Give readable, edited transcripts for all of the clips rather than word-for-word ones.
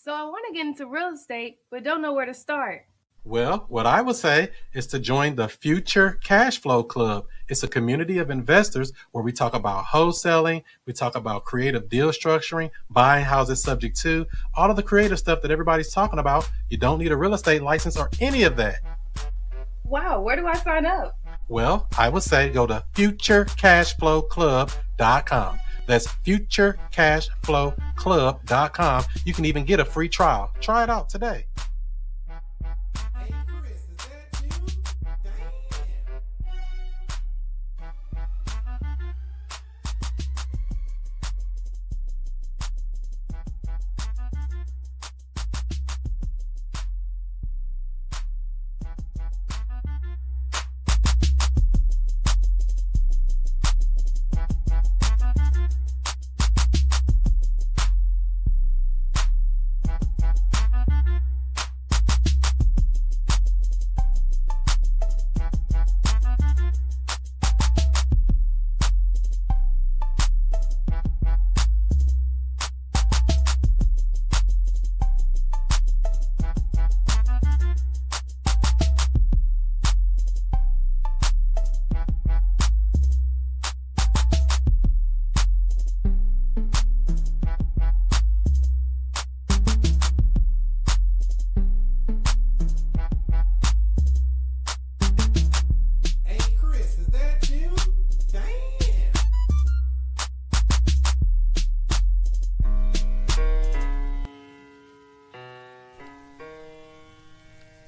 So I want to get into real estate, but don't know where to start. Well, what I would say is to join the Future Cash Flow Club. It's a community of investors where we talk about wholesaling, we talk about creative deal structuring, buying houses subject to, all of the creative stuff that everybody's talking about. You don't need a real estate license or any of that. Wow, where do I sign up? Well, I would say go to futurecashflowclub.com. That's futurecashflowclub.com. You can even get a free trial. Try it out today. Hey Chris, is that you? Damn. Hey Chris, is that you? Damn.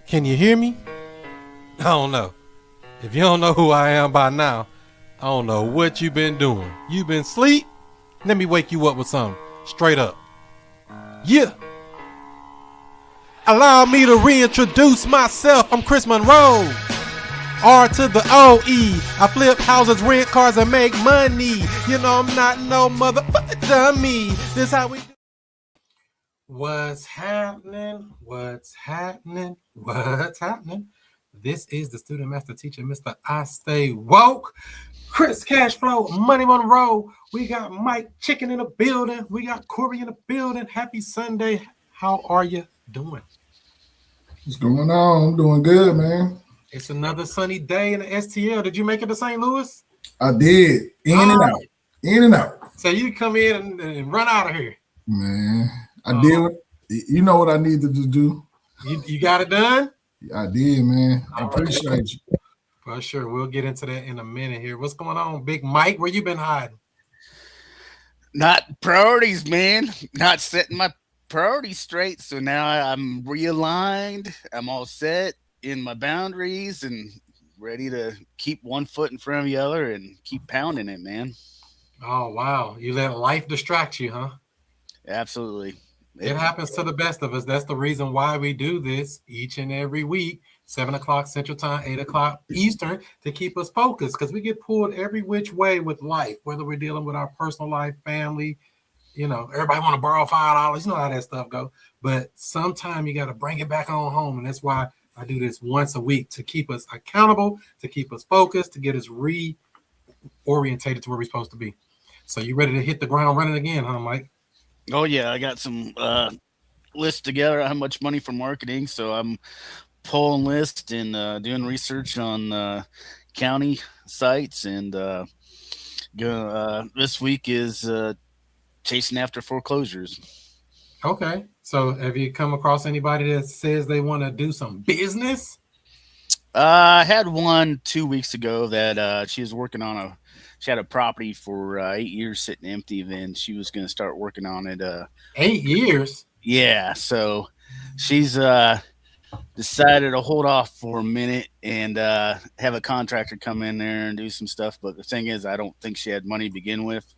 Can you hear me? I don't know. If you don't know who I am by now, I don't know what you've been doing. You been asleep? Let me wake you up with something. Straight up. Yeah. Allow me to reintroduce myself. I'm Chris Monroe. R to the O-E. I flip houses, rent cars, and make money. You know I'm not no motherfucker dummy. This how we do. What's happening? What's happening? What's happening? This is the student master teacher, Mr. I Stay Woke. Chris Cashflow, Money Monroe. We got Mike Chicken in the building. We got Corey in the building. Happy Sunday. How are you doing? What's going on? I'm doing good, man. It's another sunny day in the STL. Did you make it to St. Louis? I did. In and out. In and out. So you come in and run out of here. Man, I did what you know what I needed to do. You got it done? I did, man. I All right. appreciate you. For sure. We'll get into that in a minute here. What's going on, Big Mike? Where you been hiding? Not priorities, man. Not setting my priorities straight. So now I'm realigned. I'm all set in my boundaries and ready to keep one foot in front of the other and keep pounding it, man. Oh, wow. You let life distract you, huh? Absolutely. It happens to the best of us. That's the reason why we do this each and every week, 7 o'clock Central Time, 8 o'clock Eastern, to keep us focused because we get pulled every which way with life, whether we're dealing with our personal life, family. You know, everybody want to borrow $5. You know how that stuff go. But sometime you got to bring it back on home. And that's why I do this once a week to keep us accountable, to keep us focused, to get us reorientated to where we're supposed to be. So you ready to hit the ground running again, huh, Mike? Oh, yeah. I got some lists together. How much money for marketing. So I'm pulling lists and doing research on county sites. And this week is chasing after foreclosures. Okay. So have you come across anybody that says they want to do some business? I had one 2 weeks ago that she was working on she had a property for 8 years sitting empty. Then she was going to start working on it. 8 years? Yeah. So she's decided to hold off for a minute and have a contractor come in there and do some stuff. But the thing is, I don't think she had money to begin with.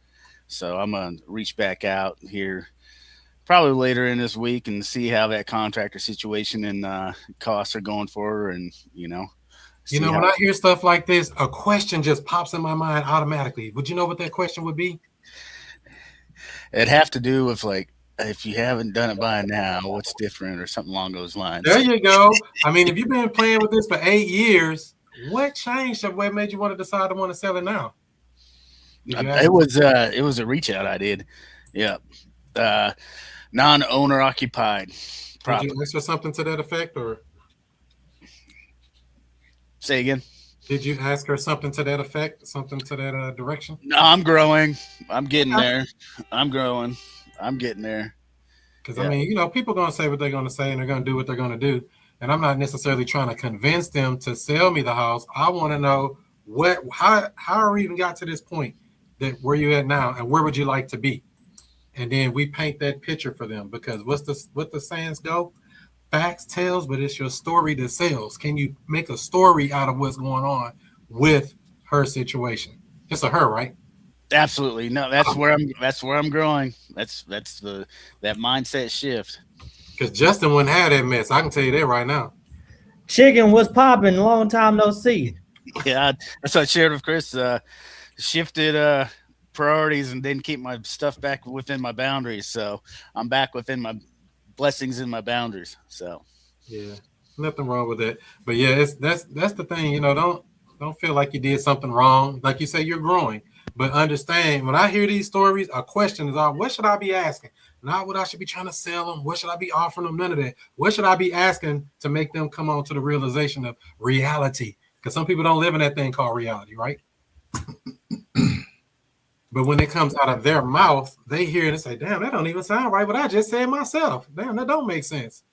So I'm going to reach back out here probably later in this week and see how that contractor situation and costs are going for her. And, when I hear stuff like this, a question just pops in my mind automatically. Would you know what that question would be? It'd have to do with, like, if you haven't done it by now, what's different or something along those lines. There you go. I mean, if you've been playing with this for 8 years, what changed? What made you want to decide to want to sell it now? It was a reach out I did. Yeah. non-owner occupied Did property. you ask her something to that effect, or Say again. did you ask her something to that effect, something to that direction? No, I'm growing. I'm getting there. I'm growing. I'm getting there. Because I Yeah. mean, people gonna say what they're gonna say, and they're gonna do what they're gonna do. And I'm not necessarily trying to convince them to sell me the house. I want to know how we even got to this point, that where you at now, and where would you like to be? And then we paint that picture for them, because what the sayings go? Facts tells, but it's your story that sells. Can you make a story out of what's going on with her situation? It's a her, right? Absolutely. No, that's where I'm growing. That's that mindset shift. Because Justin wouldn't have that mess. I can tell you that right now. Chicken was popping. Long time no see. Yeah, that's what I shared with Chris. Shifted priorities and didn't keep my stuff back within my boundaries. So I'm back within my blessings and my boundaries. So Yeah, nothing wrong with that. But yeah, that's the thing. Don't feel like you did something wrong. Like you say, you're growing. But understand, when I hear these stories, a question is all: what should I be asking? Not what I should be trying to sell them. What should I be offering them? None of that. What should I be asking to make them come on to the realization of reality? Because some people don't live in that thing called reality, right? But when it comes out of their mouth, they hear it and say, damn, that don't even sound right. What I just said myself. Damn, that don't make sense.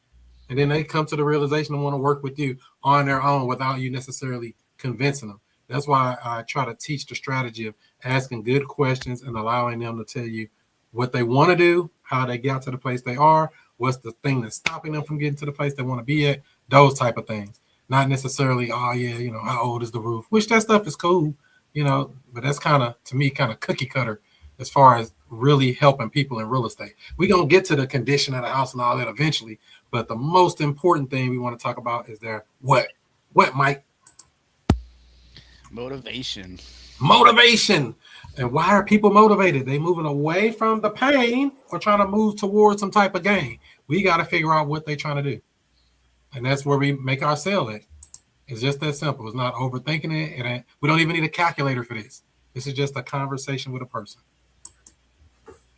And then they come to the realization and want to work with you on their own without you necessarily convincing them. That's why I try to teach the strategy of asking good questions and allowing them to tell you what they want to do, how they got to the place they are, what's the thing that's stopping them from getting to the place they want to be at, those type of things. Not necessarily, oh yeah, how old is the roof? Which that stuff is cool, but that's kind of, to me, kind of cookie cutter as far as really helping people in real estate. We're going to get to the condition of the house and all that eventually, but the most important thing we want to talk about is their what? What, Mike? motivation. Motivation. And why are people motivated? They moving away from the pain or trying to move towards some type of gain. We got to figure out what they're trying to do. And that's where we make our sale at. It's just that simple. It's not overthinking it. We don't even need a calculator for this. This is just a conversation with a person.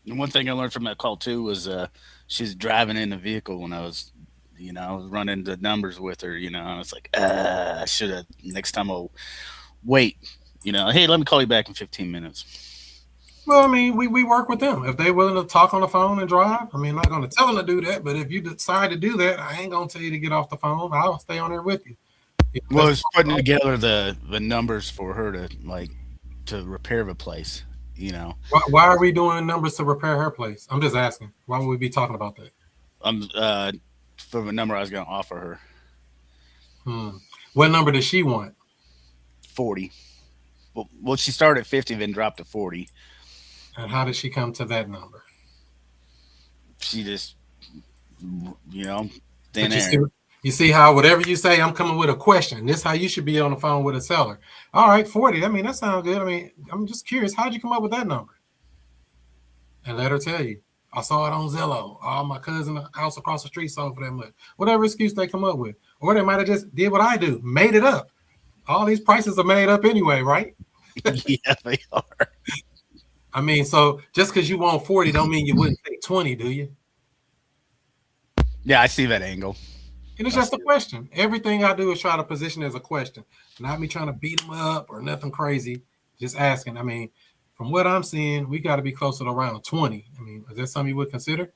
And one thing I learned from that call too was she's driving in the vehicle when I was running the numbers with her, and I was like, I should have, next time I'll wait, hey, let me call you back in 15 minutes. Well, I mean, we work with them. If they're willing to talk on the phone and drive, I mean, I'm not going to tell them to do that, but if you decide to do that, I ain't going to tell you to get off the phone. I'll stay on there with you. Well, it's putting together the numbers for her to repair the place, Why are we doing numbers to repair her place? I'm just asking. Why would we be talking about that? For the number I was going to offer her. What number does she want? 40. Well, she started at 50, then dropped to 40. And how did she come to that number? She just, You see how whatever you say, I'm coming with a question. This is how you should be on the phone with a seller. All right, 40. I mean, that sounds good. I mean, I'm just curious. How'd you come up with that number? And let her tell you. I saw it on Zillow. Oh, my cousin house across the street sold for that much. Whatever excuse they come up with. Or they might have just did what I do, made it up. All these prices are made up anyway, right? Yeah, they are. I mean, so just because you want 40 don't mean you wouldn't take 20, do you? Yeah, I see that angle. And it's just a question. Everything I do is try to position as a question. Not me trying to beat them up or nothing crazy. Just asking. I mean, from what I'm seeing, we got to be closer to around 20. I mean, is that something you would consider?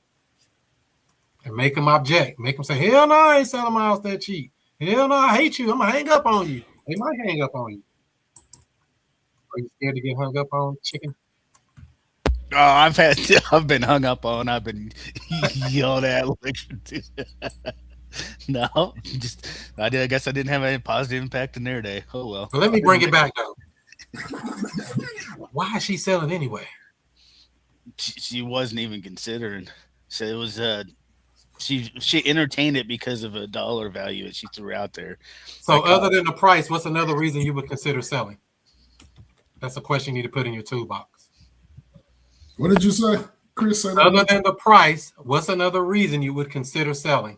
And make them object. Make them say, hell no, I ain't selling my house that cheap. Hell no, I hate you. I'm going to hang up on you. They might hang up on you. Are you scared to get hung up on, chicken? Oh, I've been hung up on. I've been yelled at. No, I guess I didn't have any positive impact in their day. Oh well. Let me bring it back though. Why is she selling anyway? She wasn't even considering. So it was she entertained it because of a dollar value that she threw out there. So other than the price, what's another reason you would consider selling? That's a question you need to put in your toolbox. What did you say, Chris? Say that Other than the price, what's another reason you would consider selling?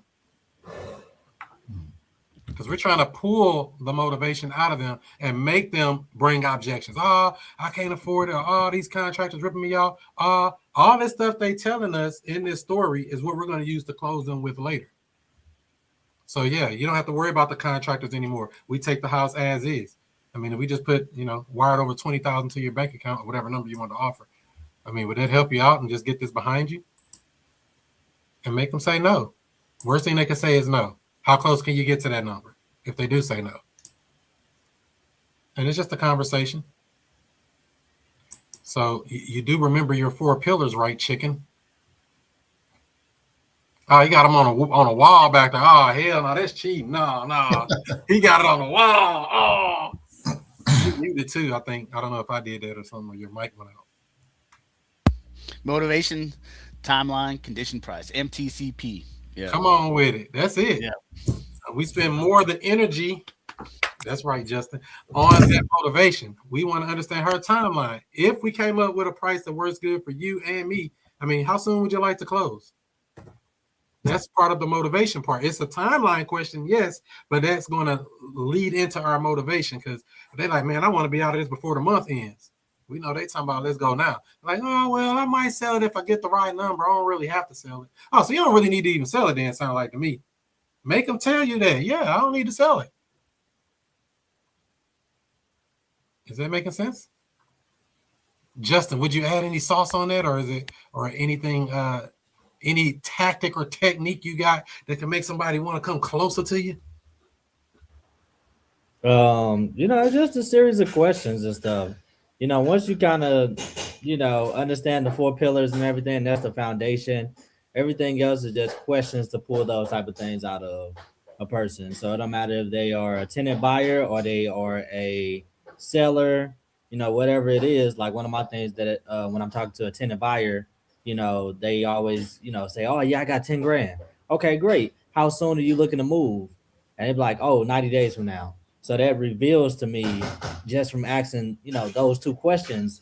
Because we're trying to pull the motivation out of them and make them bring objections. Oh, I can't afford it. Oh, these contractors ripping me off. Oh, All this stuff they telling us in this story is what we're going to use to close them with later. So yeah, you don't have to worry about the contractors anymore. We take the house as is. I mean, if we just put, wired over 20,000 to your bank account or whatever number you want to offer. I mean, would that help you out and just get this behind you and make them say no? Worst thing they can say is no. How close can you get to that number if they do say no? And it's just a conversation. So you do remember your 4 pillars, right, chicken? Oh, he got them on a wall back there. Oh, hell no, that's cheating. No. He got it on the wall. Oh. You did too, I think. I don't know if I did that or something, or your mic went out. Motivation, timeline, condition, price, MTCP. Yeah. Come on with it. That's it. Yeah. We spend more of the energy, that's right, Justin, on that motivation. We want to understand her timeline. If we came up with a price that works good for you and me, I mean, how soon would you like to close? That's part of the motivation part. It's a timeline question, yes, but that's going to lead into our motivation because they're like, man, I want to be out of this before the month ends. We know they talking about let's go now. Like, oh, well, I might sell it if I get the right number. I don't really have to sell it. Oh, so you don't really need to even sell it then, it sounds like to me. Make them tell you that. Yeah, I don't need to sell it. Is that making sense? Justin, would you add any sauce on that, or is it, or anything, any tactic or technique you got that can make somebody want to come closer to you? Just a series of questions and stuff. Once you kind of, understand the 4 pillars and everything, that's the foundation. Everything else is just questions to pull those type of things out of a person. So it don't matter if they are a tenant buyer or they are a seller, whatever it is. Like one of my things that when I'm talking to a tenant buyer, they always, say, oh yeah, I got 10 grand. Okay, great. How soon are you looking to move? And they'd be like, oh, 90 days from now. So that reveals to me, just from asking, those 2 questions,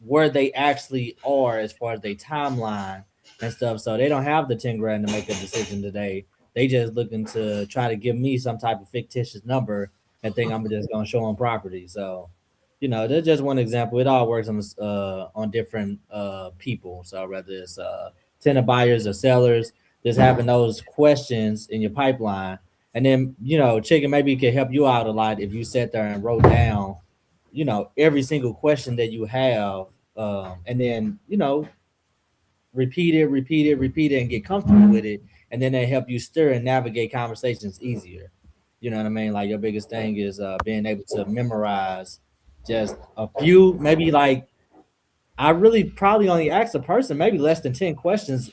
where they actually are as far as their timeline and stuff. So they don't have the 10 grand to make a decision today. They just looking to try to give me some type of fictitious number and think I'm just going to show them property. So, that's just one example. It all works on different people. So whether it's tenant buyers or sellers, just having those questions in your pipeline. And then, Chicken, maybe it could help you out a lot if you sat there and wrote down, every single question that you have, and then, repeat it, and get comfortable with it. And then they help you stir and navigate conversations easier. You know what I mean? Like your biggest thing is being able to memorize just a few, maybe like, I really probably only asked a person maybe less than 10 questions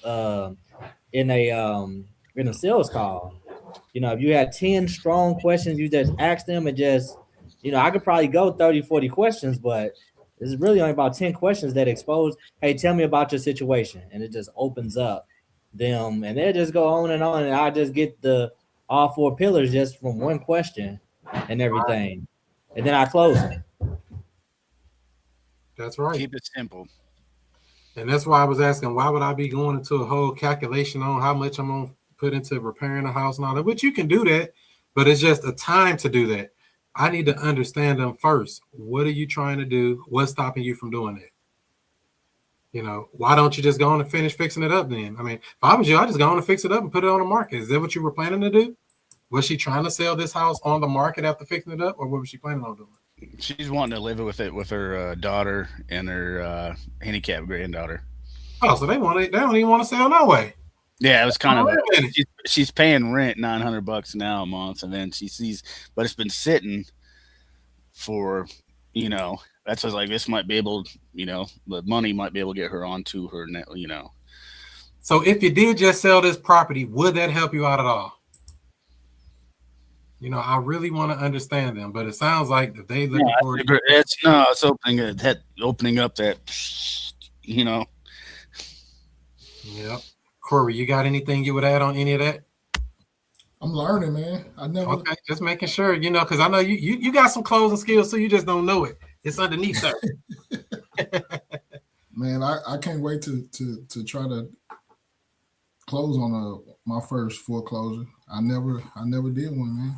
in a sales call. If you had 10 strong questions, you just ask them and just, I could probably go 30, 40 questions, but it's really only about 10 questions that expose, hey, tell me about your situation. And it just opens up them and they just go on. And I just get all 4 pillars just from one question and everything. And then I close them. That's right. Keep it simple. And that's why I was asking, why would I be going into a whole calculation on how much I'm going to put into repairing a house and all that? Which you can do that, but it's just a time to do that. I need to understand them first. What are you trying to do? What's stopping you from doing it? Why don't you just go on and finish fixing it up then? I mean, if I was you, I just go on and fix it up and put it on the market. Is that what you were planning to do? Was she trying to sell this house on the market after fixing it up, or what was she planning on doing? She's wanting to live with it with her daughter and her handicapped granddaughter. Oh, so they don't even want to sell no way. Yeah, it was kind of she's paying rent $900 now a month, and then she sees, but it's been sitting for, that's what's like, this might be able, the money might be able to get her onto her, So if you did just sell this property, would that help you out at all? I really want to understand them, but it sounds like if they looking for it's opening up that, Yep. Corey, you got anything you would add on any of that? I'm learning, man. Okay, just making sure, because I know you got some closing skills, so you just don't know it. It's underneath there. Man, I can't wait to try to close on my first foreclosure. I never did one, man.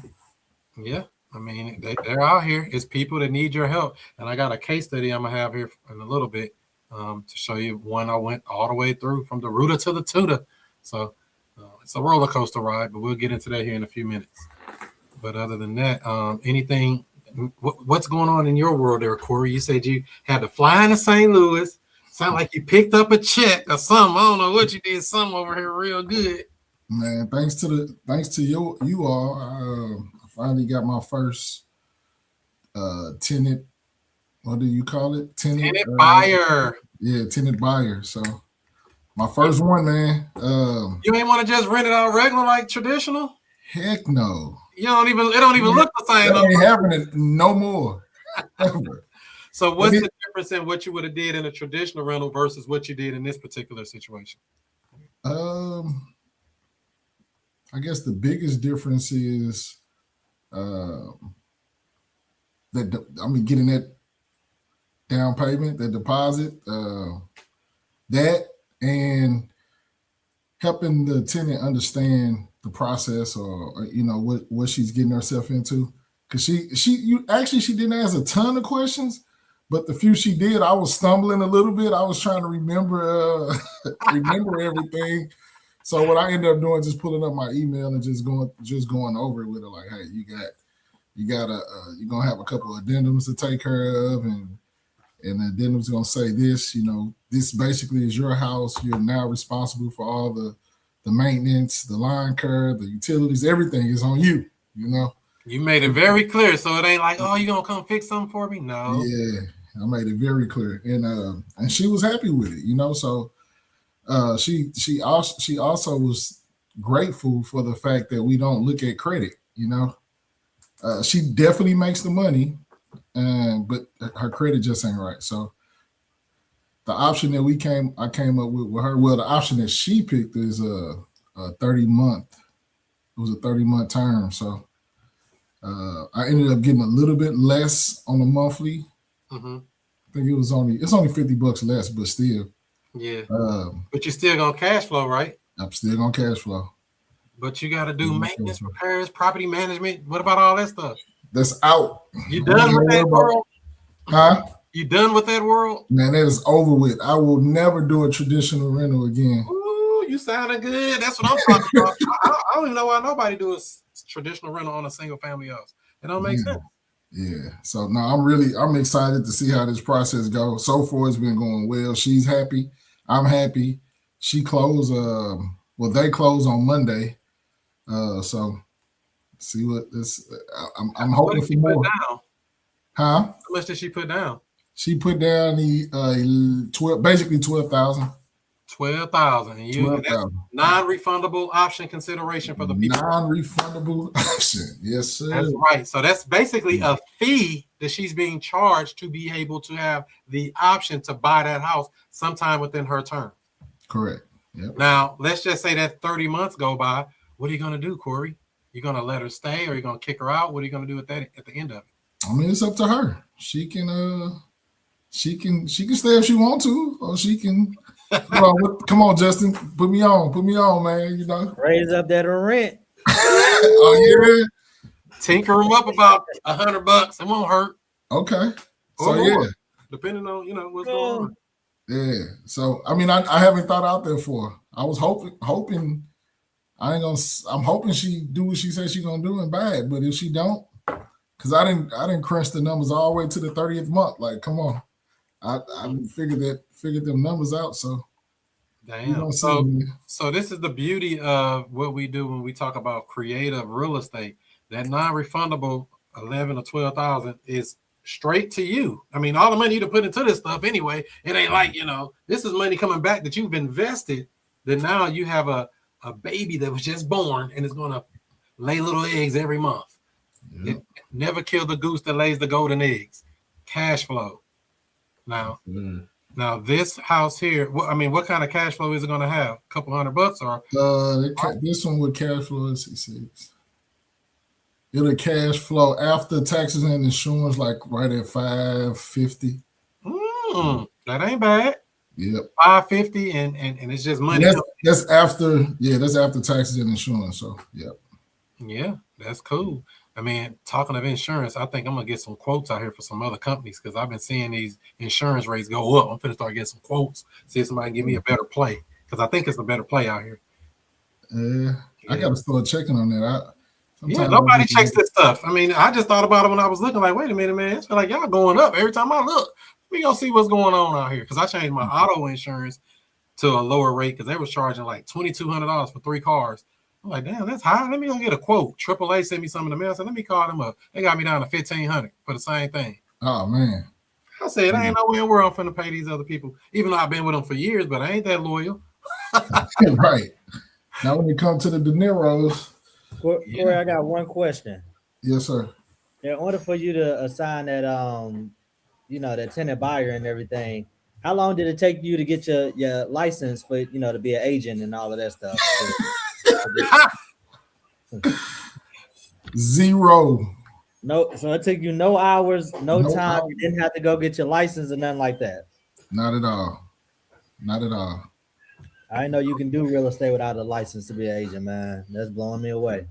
Yeah, I mean they're out here. It's people that need your help, and I got a case study I'm gonna have here in a little bit to show you one I went all the way through from the rooter to the tutor. So it's a roller coaster ride, but we'll get into that here in a few minutes. But other than that, anything, what's going on in your world there, Corey? You said you had to fly into St. Louis. Sound like you picked up a check or something. I don't know what you did. Something over here real good. Man, thanks to you all, I finally got my first tenant. What do you call it? Tenant buyer. Yeah, tenant buyer. So my first one, man. You ain't want to just rent it out regular like traditional? Heck no. It don't even look the same. That ain't happening no more. Ever. So what's the difference in what you would have did in a traditional rental versus what you did in this particular situation? I guess the biggest difference is getting that down payment, that deposit, that, and helping the tenant understand the process, or what she's getting herself into. Because she didn't ask a ton of questions, but the few she did, I was stumbling a little bit. I was trying to remember everything. So what I ended up doing, just pulling up my email and just going over it with her, like, hey, you're gonna have a couple of addendums to take care of, and the addendum's gonna say this, this basically is your house. You're now responsible for all the maintenance, the line curve, the utilities, everything is on you. You made it very clear, so it ain't like, oh, you gonna come fix something for me? No. Yeah, I made it very clear, and she was happy with it. So she also was grateful for the fact that we don't look at credit. She definitely makes the money, but her credit just ain't right. So the option that I came up with her, well, the option that she picked is a 30-month. It was a 30-month term. So I ended up getting a little bit less on the monthly. Mm-hmm. I think it's only $50 less, but still. Yeah. But you're still gonna cash flow, right? I'm still gonna cash flow. But you got to do maintenance, repairs, property management. What about all that stuff? That's out. You done with that world? Huh? You done with that world? Man, that is over with. I will never do a traditional rental again. Ooh, you sounding good. That's what I'm talking about. I don't even know why nobody do a traditional rental on a single family house. It don't make sense. Yeah. So no, I'm excited to see how this process goes. So far, it's been going well. She's happy. I'm happy. She closed. They close on Monday. So see what this. I'm hoping for more. Down? Huh? How much did she put down? She put down the 12,000. 12,000. And you 12,000. Non-refundable option consideration for the people. Non-refundable option. Yes, sir. That's right. So that's basically a fee that she's being charged to be able to have the option to buy that house sometime within her term. Correct. Yep. Now, let's just say that 30 months go by. What are you going to do, Corey? You're going to let her stay, or you're going to kick her out? What are you going to do with that at the end of it? I mean, it's up to her. She can stay if she wants to, or she can. Come on, Justin, put me on, man. Raise up that rent. Oh yeah, tinker them up about $100. It won't hurt. Okay, so yeah, depending on what's going on. Yeah, so I mean, I haven't thought out there for her. I was hoping. I'm hoping she do what she says she's gonna do and buy it. But if she don't, because I didn't crunch the numbers all the way to the 30th month. Like, come on, I figured them numbers out. So damn. So this is the beauty of what we do when we talk about creative real estate. That non-refundable 11 or 12,000 is straight to you. I mean, all the money you put into this stuff anyway. It ain't like this is money coming back that you've invested. That now you have a baby that was just born and is going to lay little eggs every month. Yep. It never kill the goose that lays the golden eggs. Cash flow. Now this house here, what kind of cash flow is it going to have? A couple $100 or? This one with cash flow is 66. It'll cash flow after taxes and insurance, like right at $550. That ain't bad. Yep. $550 and it's just money. That's after taxes and insurance. So yep. Yeah, that's cool. I mean, talking of insurance, I think I'm gonna get some quotes out here for some other companies because I've been seeing these insurance rates go up. I'm gonna start getting some quotes, see if somebody can give me a better play because I think it's a better play out here. I gotta start checking on that. Yeah, nobody checks this stuff. I mean, I just thought about it when I was looking. Like, wait a minute, man, it's like y'all going up every time I look. We gonna see what's going on out here because I changed my auto insurance to a lower rate because they was charging like $2,200 for 3 cars. I'm like, damn, that's high. Let me go get a quote. AAA sent me some in the mail. I said, let me call them up. They got me down to $1,500 for the same thing. Oh man. I said, I ain't no way in the world I'm finna pay these other people, even though I've been with them for years, but I ain't that loyal. Right. Now when it comes to the De Niro's, Corey, I got one question. yes, sir. In order for you to assign that that tenant buyer and everything, how long did it take you to get your license for to be an agent and all of that stuff? 0. No, so it took you no hours, no No time. hours. You didn't have to go get your license or nothing like that. Not at all. Not at all. I know you can do real estate without a license to be an agent, man. That's blowing me away.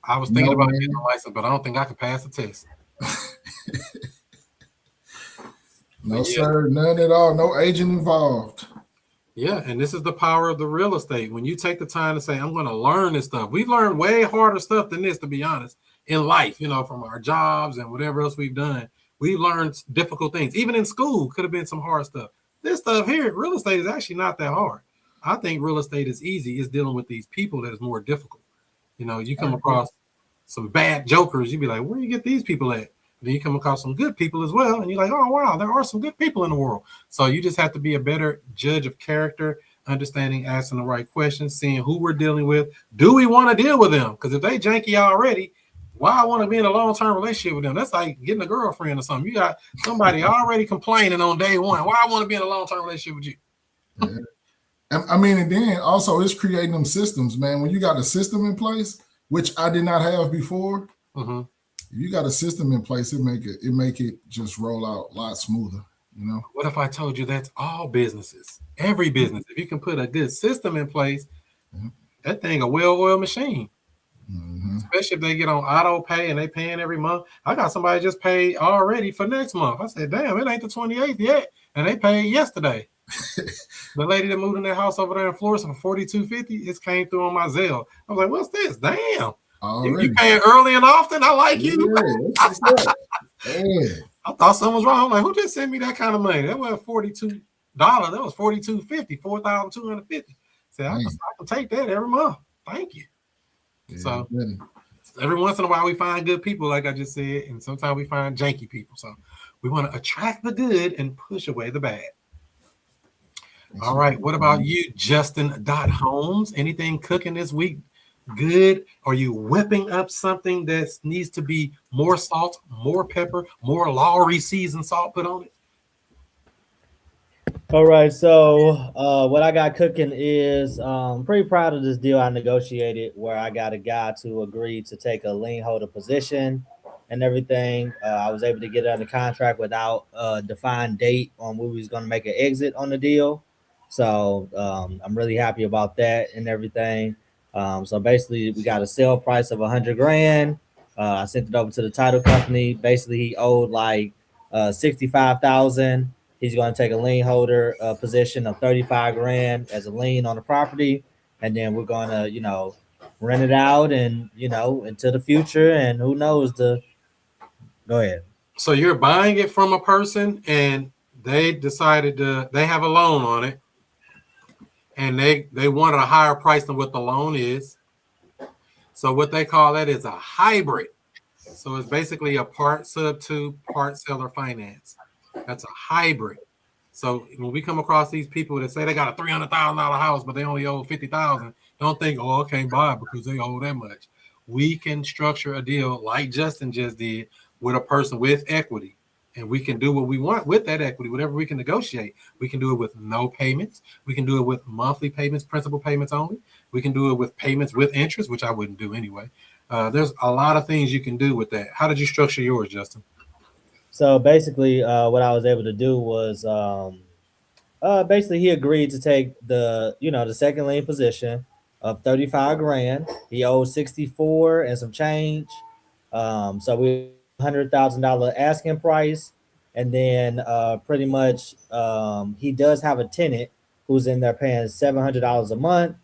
I was thinking No, about man. getting a license, but I don't think I could pass the test. No, Yeah. sir. None at all. No agent involved. Yeah, and this is the power of the real estate. When you take the time to say, I'm going to learn this stuff. We've learned way harder stuff than this, to be honest, in life, from our jobs and whatever else we've done. We've learned difficult things. Even in school, could have been some hard stuff. This stuff here, real estate is actually not that hard. I think real estate is easy. It's dealing with these people that is more difficult. You come across some bad jokers, you'd be like, where do you get these people at? Then you come across some good people as well, and you're like, oh, wow, there are some good people in the world. So you just have to be a better judge of character, understanding, asking the right questions, seeing who we're dealing with. Do we want to deal with them? Because if they janky already, why I want to be in a long-term relationship with them? That's like getting a girlfriend or something. You got somebody already complaining on day one. Why I want to be in a long-term relationship with you? Yeah. I mean, and then also it's creating them systems, man. When you got a system in place, which I did not have before, Mm-hmm. if you got a system in place, it make it just roll out a lot smoother. What if I told you that's all businesses? Every business, if you can put a good system in place, that thing a well-oiled machine. Mm-hmm. Especially if they get on auto pay and they paying every month. I got somebody just paid already for next month. I said, damn, it ain't the 28th yet, and they paid yesterday. The lady that moved in that house over there in Florida for $42.50, it came through on my Zelle. I was like, what's this? Damn. You paying early and often? I like you. Yeah. I thought something was wrong. I'm like, who just sent me that kind of money? That wasn't $42. That was $42.50, $4,250. Said, I can take that every month. Thank you. Yeah, so really. Every once in a while we find good people, like I just said, and sometimes we find janky people. So we want to attract the good and push away the bad. All right. What about you, Justin Holmes? Anything cooking this week? Good? Are you whipping up something that needs to be more salt, more pepper, more Lowry seasoned salt put on it? All right, so what I got cooking is pretty proud of this deal I negotiated, where I got a guy to agree to take a lien holder position and everything. I was able to get it under contract without a defined date on when we was going to make an exit on the deal. So I'm really happy about that and everything. So basically, we got a sale price of $100,000. I sent it over to the title company. Basically, he owed like $65,000. He's going to take a lien holder position of $35,000 as a lien on the property, and then we're going to, rent it out and into the future. And who knows? Go ahead. So you're buying it from a person, and they decided they have a loan on it, and they wanted a higher price than what the loan is. So what they call that is a hybrid. So it's basically a part sub to part seller finance. That's a hybrid. So when we come across these people that say they got a $300,000 house, but they only owe $50,000, don't think, oh, I can't buy it because they owe that much. We can structure a deal like Justin just did with a person with equity, and we can do what we want with that equity, whatever we can negotiate. We can do it with no payments. We can do it with monthly payments, principal payments only. We can do it with payments with interest, which I wouldn't do anyway. There's a lot of things you can do with that. How did you structure yours, Justin? So basically, what I was able to do was basically he agreed to take the second lien position. of 35 grand. He owes 64 and some change. So we $100,000 asking price, and then pretty much he does have a tenant who's in there paying $700 a month.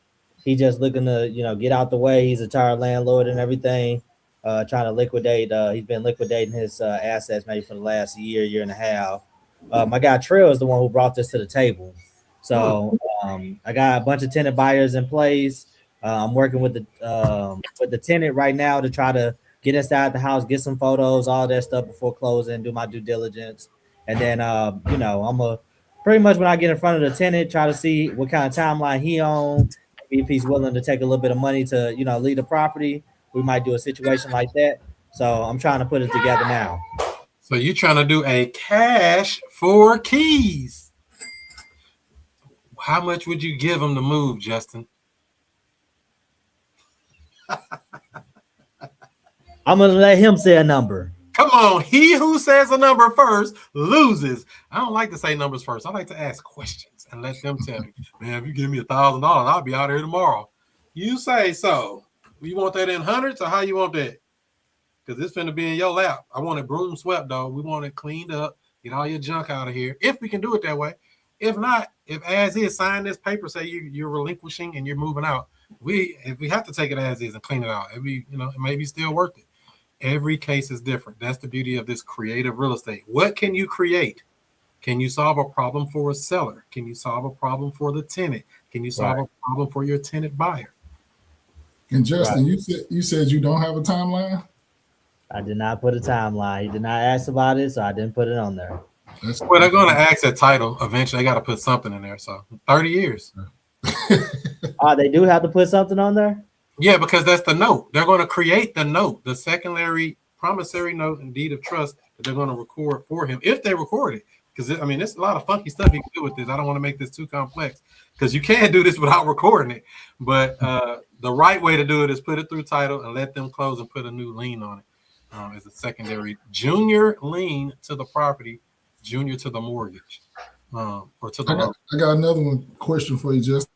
He just looking to get out the way. He's a tired landlord and everything. Trying to liquidate. He's been liquidating his assets maybe for the last year and a half. My guy Trail is the one who brought this to the table. So I got a bunch of tenant buyers in place. I'm working with the tenant right now to try to get inside the house, get some photos, all that stuff before closing, do my due diligence, and then I'm a pretty much when I get in front of the tenant, try to see what kind of timeline he on. Maybe if he's willing to take a little bit of money to leave the property, we might do a situation like that. So I'm trying to put it together now. So you're trying to do a cash for keys. How much would you give them to move, Justin? I'm gonna let him say a number. Come on, he who says a number first loses. I don't like to say numbers first. I like to ask questions and let them tell me. Man, if you give me $1,000, I'll be out here tomorrow. You say so. You want that in hundreds or how you want that? Because it's finna be in your lap. I want it broom swept, though. We want it cleaned up. Get all your junk out of here. If we can do it that way. If not, if as is, sign this paper, say you're relinquishing and you're moving out. If we have to take it as is and clean it out, it may be still worth it. Every case is different. That's the beauty of this creative real estate. What can you create? Can you solve a problem for a seller? Can you solve a problem for the tenant? Can you solve a problem for your tenant buyer? And Justin, you said you don't have a timeline? I did not put a timeline. He did not ask about it, so I didn't put it on there. Well, they're going to ask that title. Eventually, they got to put something in there. So 30 years. They do have to put something on there? Yeah, because that's the note. They're going to create the note, the secondary promissory note and deed of trust that they're going to record for him if they record it. Because, there's a lot of funky stuff you can do with this. I don't want to make this too complex because you can't do this without recording it. But the right way to do it is put it through title and let them close and put a new lien on it as a secondary junior lien to the property, junior to the mortgage or to the loan. I got another question for you, Justin.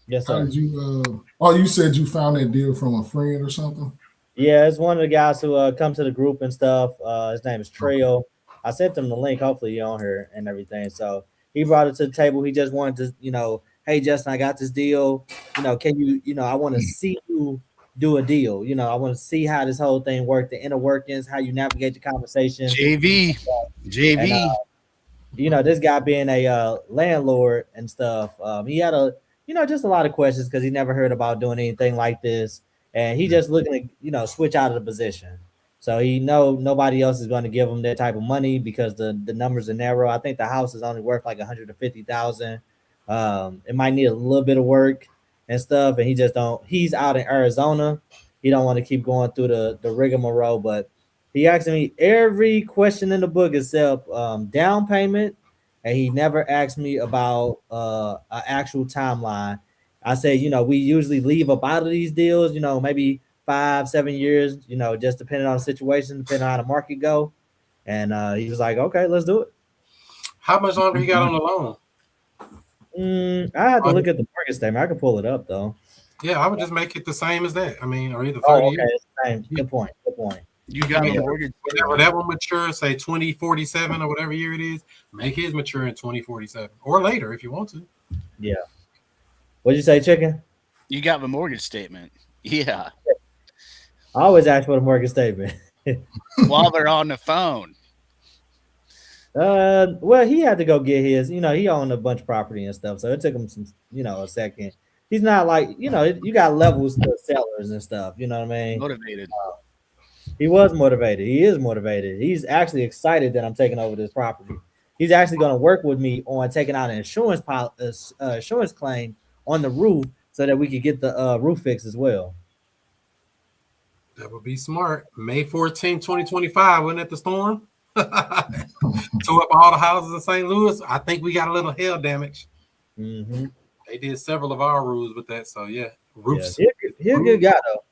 Yes, sir. How did you? You said you found that deal from a friend or something? Yeah, it's one of the guys who come to the group and stuff. His name is Trail. I sent him the link. Hopefully you're on here and everything. So he brought it to the table. He just wanted to, hey Justin, I got this deal. Can you, I want to see you do a deal. I want to see how this whole thing works, the inner workings, how you navigate the conversation. JV. And, this guy being a landlord and stuff, he had just a lot of questions because he never heard about doing anything like this. And he just looking to, switch out of the position. So he nobody else is going to give him that type of money because the numbers are narrow. I think the house is only worth like $150,000. It might need a little bit of work and stuff. And he's out in Arizona. He don't want to keep going through the rigmarole, but he asked me every question in the book except down payment. And he never asked me about an actual timeline. I said, we usually leave up out of these deals, maybe 5-7 years, just depending on the situation, depending on how the market go. And he was like, okay, let's do it. How much longer you got on the loan? I had to look at the market statement. I can pull it up though. Yeah, I would just make it the same as that. Or either 30 years. It's the same. Good point. You got a mortgage. Whenever that one matures, say 2047 or whatever year it is, make his mature in 2047 or later if you want to. Yeah. What'd you say, Chicken? You got the mortgage statement. Yeah. I always ask for the mortgage statement. While they're on the phone. Well, he had to go get his. He owned a bunch of property and stuff, so it took him some, a second. He's not like, you got levels to sellers and stuff. You know what I mean? Motivated. He was motivated. He is motivated. He's actually excited that I'm taking over this property. He's actually going to work with me on taking out an insurance claim on the roof so that we could get the roof fixed as well. That would be smart. May 14, 2025, wasn't it the storm? Tore up all the houses in St. Louis. I think we got a little hail damage. Mm-hmm. They did several of our roofs with that. So, yeah. Roofs. Yeah, he's a good guy, though.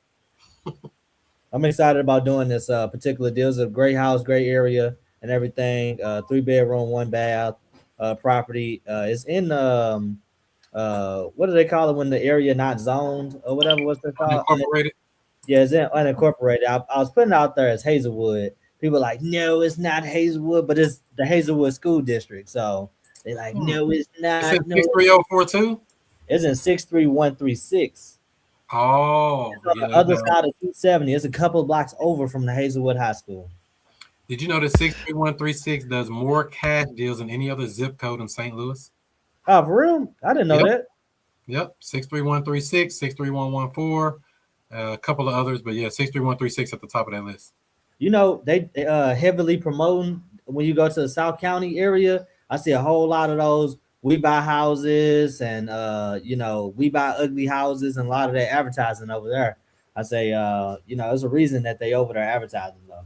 I'm excited about doing this particular deal. It's a great house, great area and everything. 3-bedroom, 1-bath property. It's in what do they call it when the area not zoned or whatever? What's it called? Unincorporated. Yeah, it's unincorporated. I was putting it out there as Hazelwood. People are like, no, it's not Hazelwood, but it's the Hazelwood School District. So they like, no, it's It's in not. No, 63042. it's in 63136. Oh, It's on yeah. the other side of 270. It's a couple of blocks over from the Hazelwood High School. Did you know that 63136 does more cash deals than any other zip code in St. Louis? Oh, for real? I didn't know Yep. that. Yep. 63136, 63114, a couple of others, but yeah, 63136 at the top of that list. You know, they heavily promoting when you go to the South County area. I see a whole lot of those. We buy houses and we buy ugly houses and a lot of their advertising over there. I say there's a reason that they over there advertising though.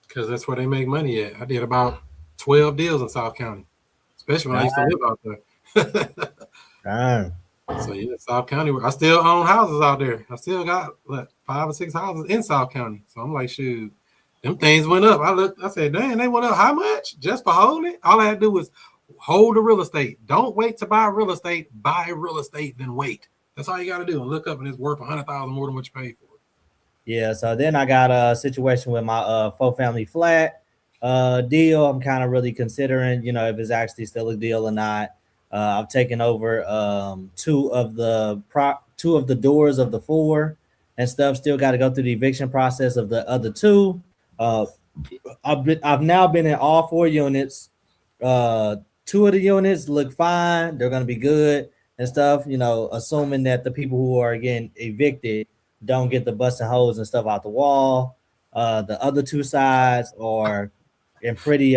Because that's where they make money at. I did about 12 deals in South County, especially when I used to live out there. Damn. So yeah, South County. I still own houses out there. I still got 5 or 6 houses in South County. So I'm like, shoot, them things went up. I said, dang, they went up how much? Just for holding it? All I had to do was hold the real estate. Don't wait to buy real estate. Buy real estate, then wait. That's all you got to do. And look up, and it's worth $100,000 more than what you paid for it. Yeah, so then I got a situation with my 4-family flat deal. I'm kind of really considering, if it's actually still a deal or not. I've taken over two of the doors of the 4 and stuff. Still got to go through the eviction process of the other 2. I've now been in all 4 units. 2 of the units look fine. They're gonna be good and stuff. Assuming that the people who are getting evicted don't get the busting holes and stuff out the wall. The other 2 sides are in pretty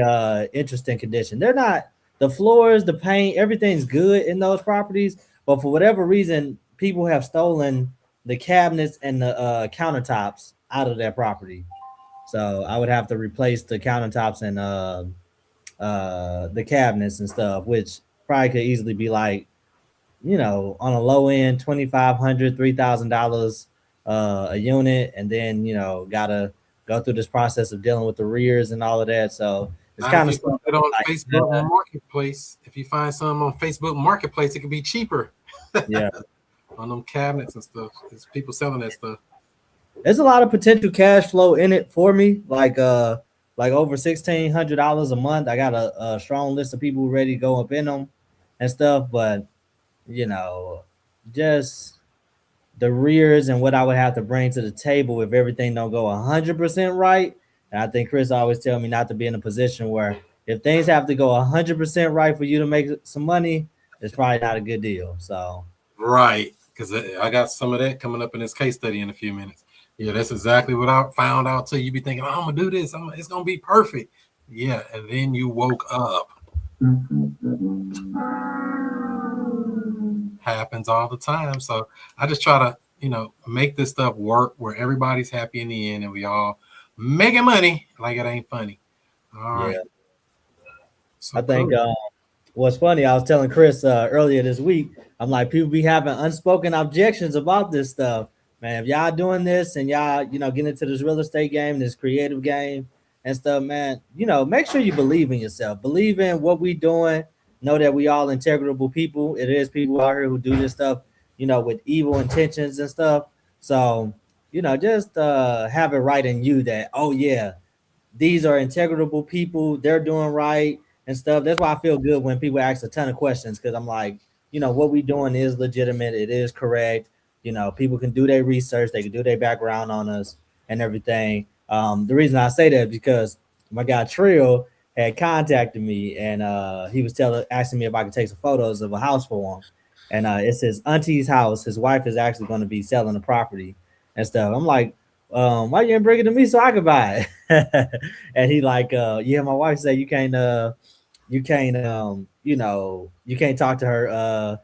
interesting condition. They're not. The floors, the paint, everything's good in those properties, but for whatever reason, people have stolen the cabinets and the countertops out of their property. So I would have to replace the countertops and the cabinets and stuff, which probably could easily be like, on a low end, $2,500, $3,000 a unit, and then gotta go through this process of dealing with the rears and all of that. So it's kind of stuff it on like Facebook Marketplace. If you find some on Facebook Marketplace, it could be cheaper. yeah. On them cabinets and stuff. There's people selling that stuff. There's a lot of potential cash flow in it for me, like over $1,600 a month. I got a strong list of people ready to go up in them and stuff, but just the rears and what I would have to bring to the table if everything don't go 100% right. And I think Chris always tell me not to be in a position where if things have to go 100% right for you to make some money, it's probably not a good deal. So Right. Because I got some of that coming up in this case study in a few minutes. Yeah, that's exactly what I found out too. You be thinking, I'm gonna do this, it's gonna be perfect. Yeah, and then you woke up. Happens all the time. So I just try to, make this stuff work where everybody's happy in the end and we all making money like it ain't funny. All right. yeah. So I think cool. what's funny, I was telling Chris earlier this week, I'm like, people be having unspoken objections about this stuff. Man, if y'all doing this and y'all, getting into this real estate game, this creative game and stuff, man, make sure you believe in yourself. Believe in what we doing. Know that we all integrable people. It is people out here who do this stuff, with evil intentions and stuff. So, just have it right in you that, oh yeah, these are integrable people. They're doing right and stuff. That's why I feel good when people ask a ton of questions, because I'm like, what we doing is legitimate. It is correct. People can do their research. They can do their background on us and everything. The reason I say that is because my guy Trill had contacted me and he was asking me if I could take some photos of a house for him. And it's his auntie's house. His wife is actually going to be selling the property and stuff. I'm like, why you didn't bring it to me so I could buy it? And he like, yeah, my wife said you can't talk to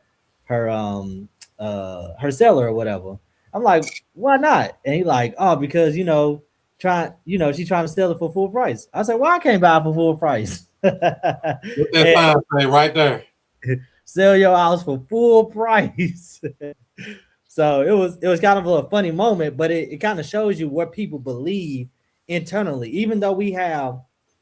her seller or whatever. I'm like, why not? And he like, oh, because she's trying to sell it for full price. I said, well, I can't buy it for full price. Put that sign say right there. Sell your house for full price. So it was kind of a funny moment, but it kind of shows you what people believe internally, even though we have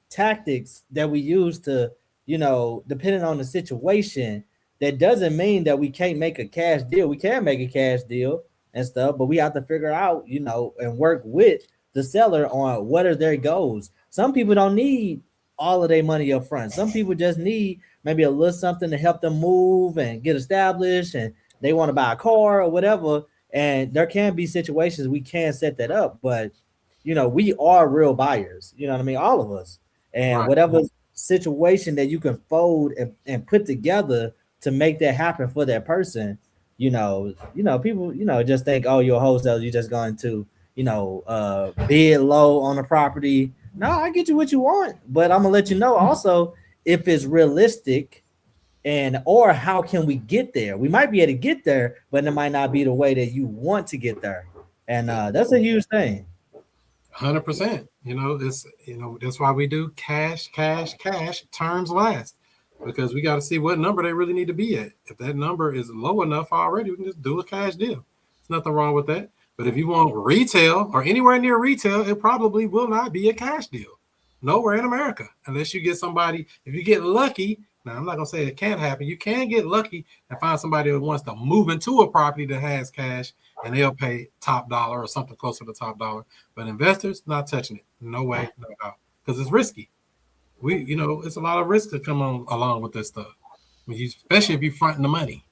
tactics that we use to, depending on the situation, that doesn't mean that we can't make a cash deal. We can make a cash deal and stuff, but we have to figure out, and work with the seller on what are their goals. Some people don't need all of their money up front. Some people just need maybe a little something to help them move and get established, and they want to buy a car or whatever. And there can be situations we can set that up, but we are real buyers. You know what I mean? All of us. And Right. whatever situation that you can fold and put together to make that happen for that person, people, just think, oh, you're a wholesaler, you're just going to, bid low on a property. No, I get you what you want, but I'm gonna let you know also if it's realistic or how can we get there. We might be able to get there, but it might not be the way that you want to get there. And that's a huge thing. 100%. That's why we do cash, terms last, because we got to see what number they really need to be at. If that number is low enough already, we can just do a cash deal. There's nothing wrong with that. But if you want retail or anywhere near retail, it probably will not be a cash deal. Nowhere in America, unless you get somebody, if you get lucky. Now, I'm not going to say it can't happen. You can get lucky and find somebody who wants to move into a property that has cash, and they'll pay top dollar or something closer to top dollar. But investors, not touching it. No way, no how, because it's risky. It's a lot of risk that come on along with this stuff. Especially if you're fronting the money.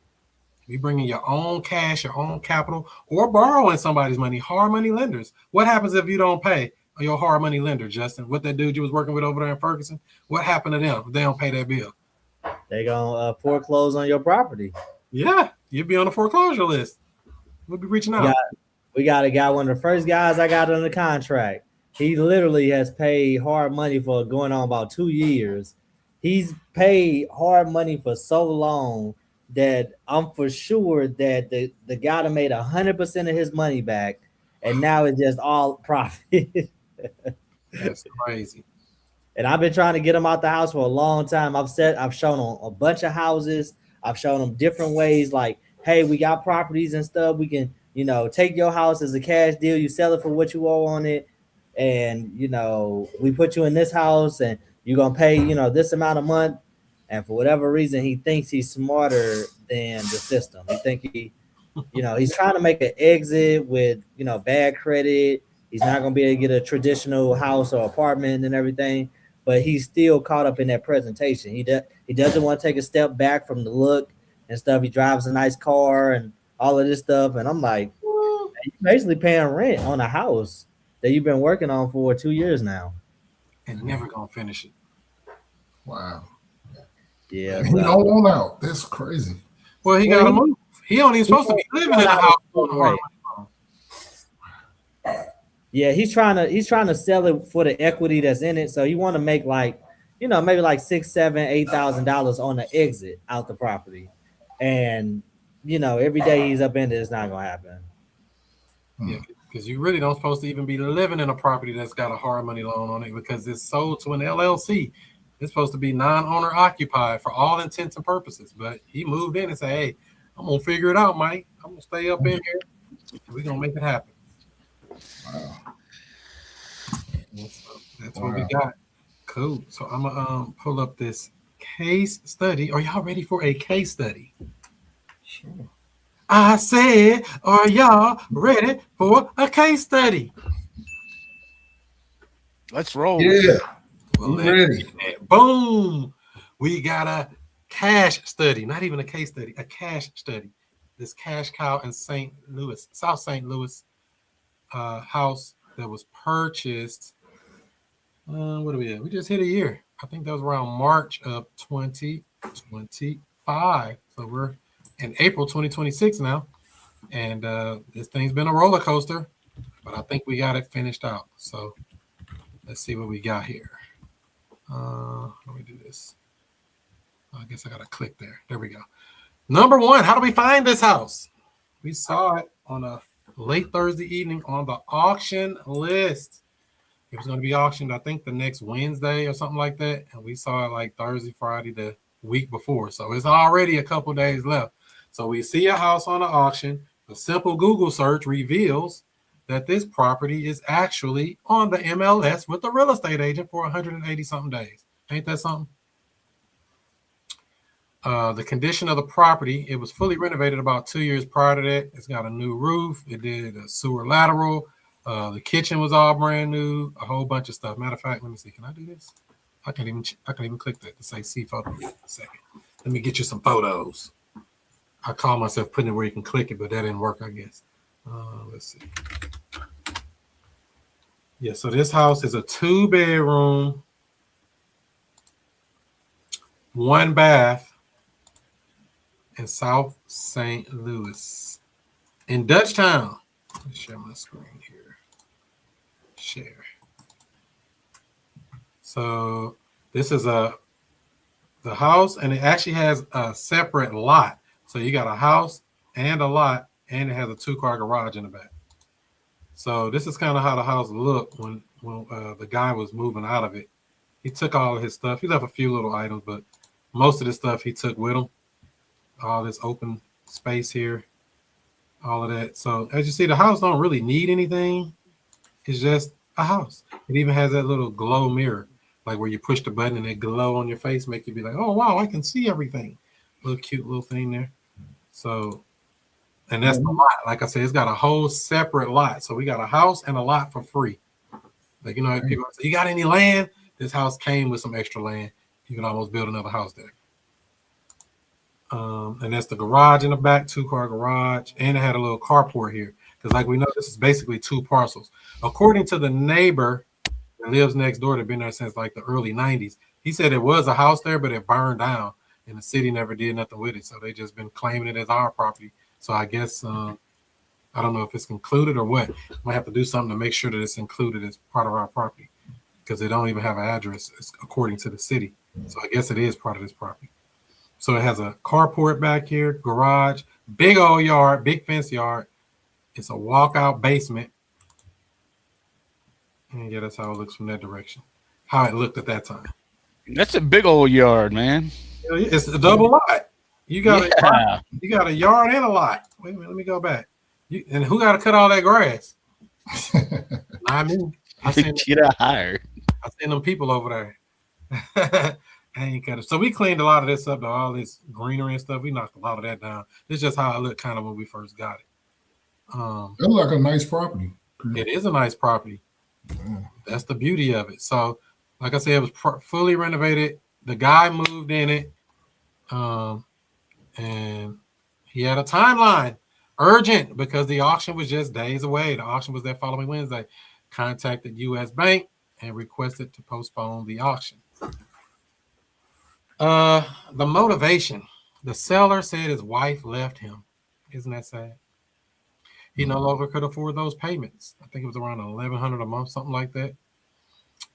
You bring in your own cash, your own capital, or borrowing somebody's money. Hard money lenders. What happens if you don't pay your hard money lender, Justin? What that dude you was working with over there in Ferguson? What happened to them if they don't pay that bill? They gonna foreclose on your property. Yeah, you'd be on the foreclosure list. We'll be reaching out. We got a guy, one of the first guys I got under contract. He literally has paid hard money for going on about 2 years. He's paid hard money for so long that I'm for sure that the guy that made 100% of his money back, and now it's just all profit. That's crazy. And I've been trying to get him out the house for a long time. I've shown him a bunch of houses. I've shown him different ways, like, hey, we got properties and stuff. We can, take your house as a cash deal. You sell it for what you owe on it. And, we put you in this house and you're going to pay, this amount a month. And for whatever reason, he thinks he's smarter than the system. He think he's trying to make an exit with, bad credit. He's not going to be able to get a traditional house or apartment and everything. But he's still caught up in that presentation. He doesn't want to take a step back from the look and stuff. He drives a nice car and all of this stuff. And I'm like, you're basically paying rent on a house that you've been working on for 2 years now. And never going to finish it. Wow. Yeah. He don't want out. That's crazy. Well, he got to move. He only supposed to be living in a house. Right. Yeah, he's trying to sell it for the equity that's in it. So he want to make maybe like $6,000, $7,000, $8,000 on the exit out the property. And every day he's up in it, it's not gonna happen. Yeah, because you really don't supposed to even be living in a property that's got a hard money loan on it, because it's sold to an LLC. It's supposed to be non-owner occupied for all intents and purposes. But he moved in and said, hey, I'm gonna figure it out, Mike. I'm gonna stay up in here and we're gonna make it happen. Wow. That's what we got. Cool. So I'm gonna pull up this case study. Are y'all ready for a case study? Sure. I said, are y'all ready for a case study? Let's roll. Yeah. Well, I'm ready. Boom. We got a cash study. Not even a case study, a cash study. This cash cow in St. Louis, South St. Louis house that was purchased. What are we at? We just hit a year. I think that was around March of 2025. So we're in April 2026 now. And this thing's been a roller coaster, but I think we got it finished out. So let's see what we got here. Let me do this. I guess I got to click there. There we go. Number one, how do we find this house? We saw it on a late Thursday evening on the auction list. It was going to be auctioned, I think, the next Wednesday or something like that. And we saw it like Thursday, Friday, the week before. So it's already a couple days left. So we see a house on the auction. A simple Google search reveals that this property is actually on the MLS with the real estate agent for 180 something days. Ain't that something? The condition of the property, it was fully renovated about 2 years prior to that. It's got a new roof. It did a sewer lateral. The kitchen was all brand new. A whole bunch of stuff. Matter of fact, let me see. Can I do this? I can even click that to say see photo. A second. Let me get you some photos. I call myself putting it where you can click it, but that didn't work, I guess. Let's see. Yeah, so this house is a 2-bedroom, 1 bath in South St. Louis in Dutchtown. Let me share my screen here. Share. So this is the house, and it actually has a separate lot. So you got a house and a lot, and it has a 2-car garage in the back. So this is kind of how the house looked when the guy was moving out of it. He took all of his stuff. He left a few little items, but most of the stuff he took with him. All this open space here, all of that. So as you see, the house don't really need anything. It's just a house. It even has that little glow mirror, like where you push the button and it glow on your face, make you be like, oh, wow, I can see everything. Little cute little thing there. So, and that's the lot. Like I said, it's got a whole separate lot. So we got a house and a lot for free. Like, you know, if people say, you got any land? This house came with some extra land. You can almost build another house there. And that's the garage in the back, 2-car garage. And it had a little carport here. Because like we know, this is basically 2 parcels. According to the neighbor that lives next door, that's been there since like the early 90s, he said it was a house there, but it burned down. And the city never did nothing with it. So they just been claiming it as our property. So I guess, I don't know if it's included or what. Might have to do something to make sure that it's included as part of our property. Because they don't even have an address according to the city. So I guess it is part of this property. So it has a carport back here, garage, big old yard, big fence yard. It's a walkout basement. And yeah, that's how it looks from that direction. How it looked at that time. That's a big old yard, man. It's a double lot. You got a yard and a lot. Wait a minute, let me go back. And who got to cut all that grass? Not me. I seen them people over there. I ain't cut it. So we cleaned a lot of this up, all this greenery and stuff. We knocked a lot of that down. It's just how it looked kind of when we first got it. That looked like a nice property. It is a nice property. Yeah. That's the beauty of it. So, like I said, it was fully renovated. The guy moved in it, and he had a timeline, urgent, because the auction was just days away. The auction was that following Wednesday. Contacted U.S. Bank and requested to postpone the auction. The motivation. The seller said his wife left him. Isn't that sad? He no longer could afford those payments. I think it was around $1,100 a month, something like that.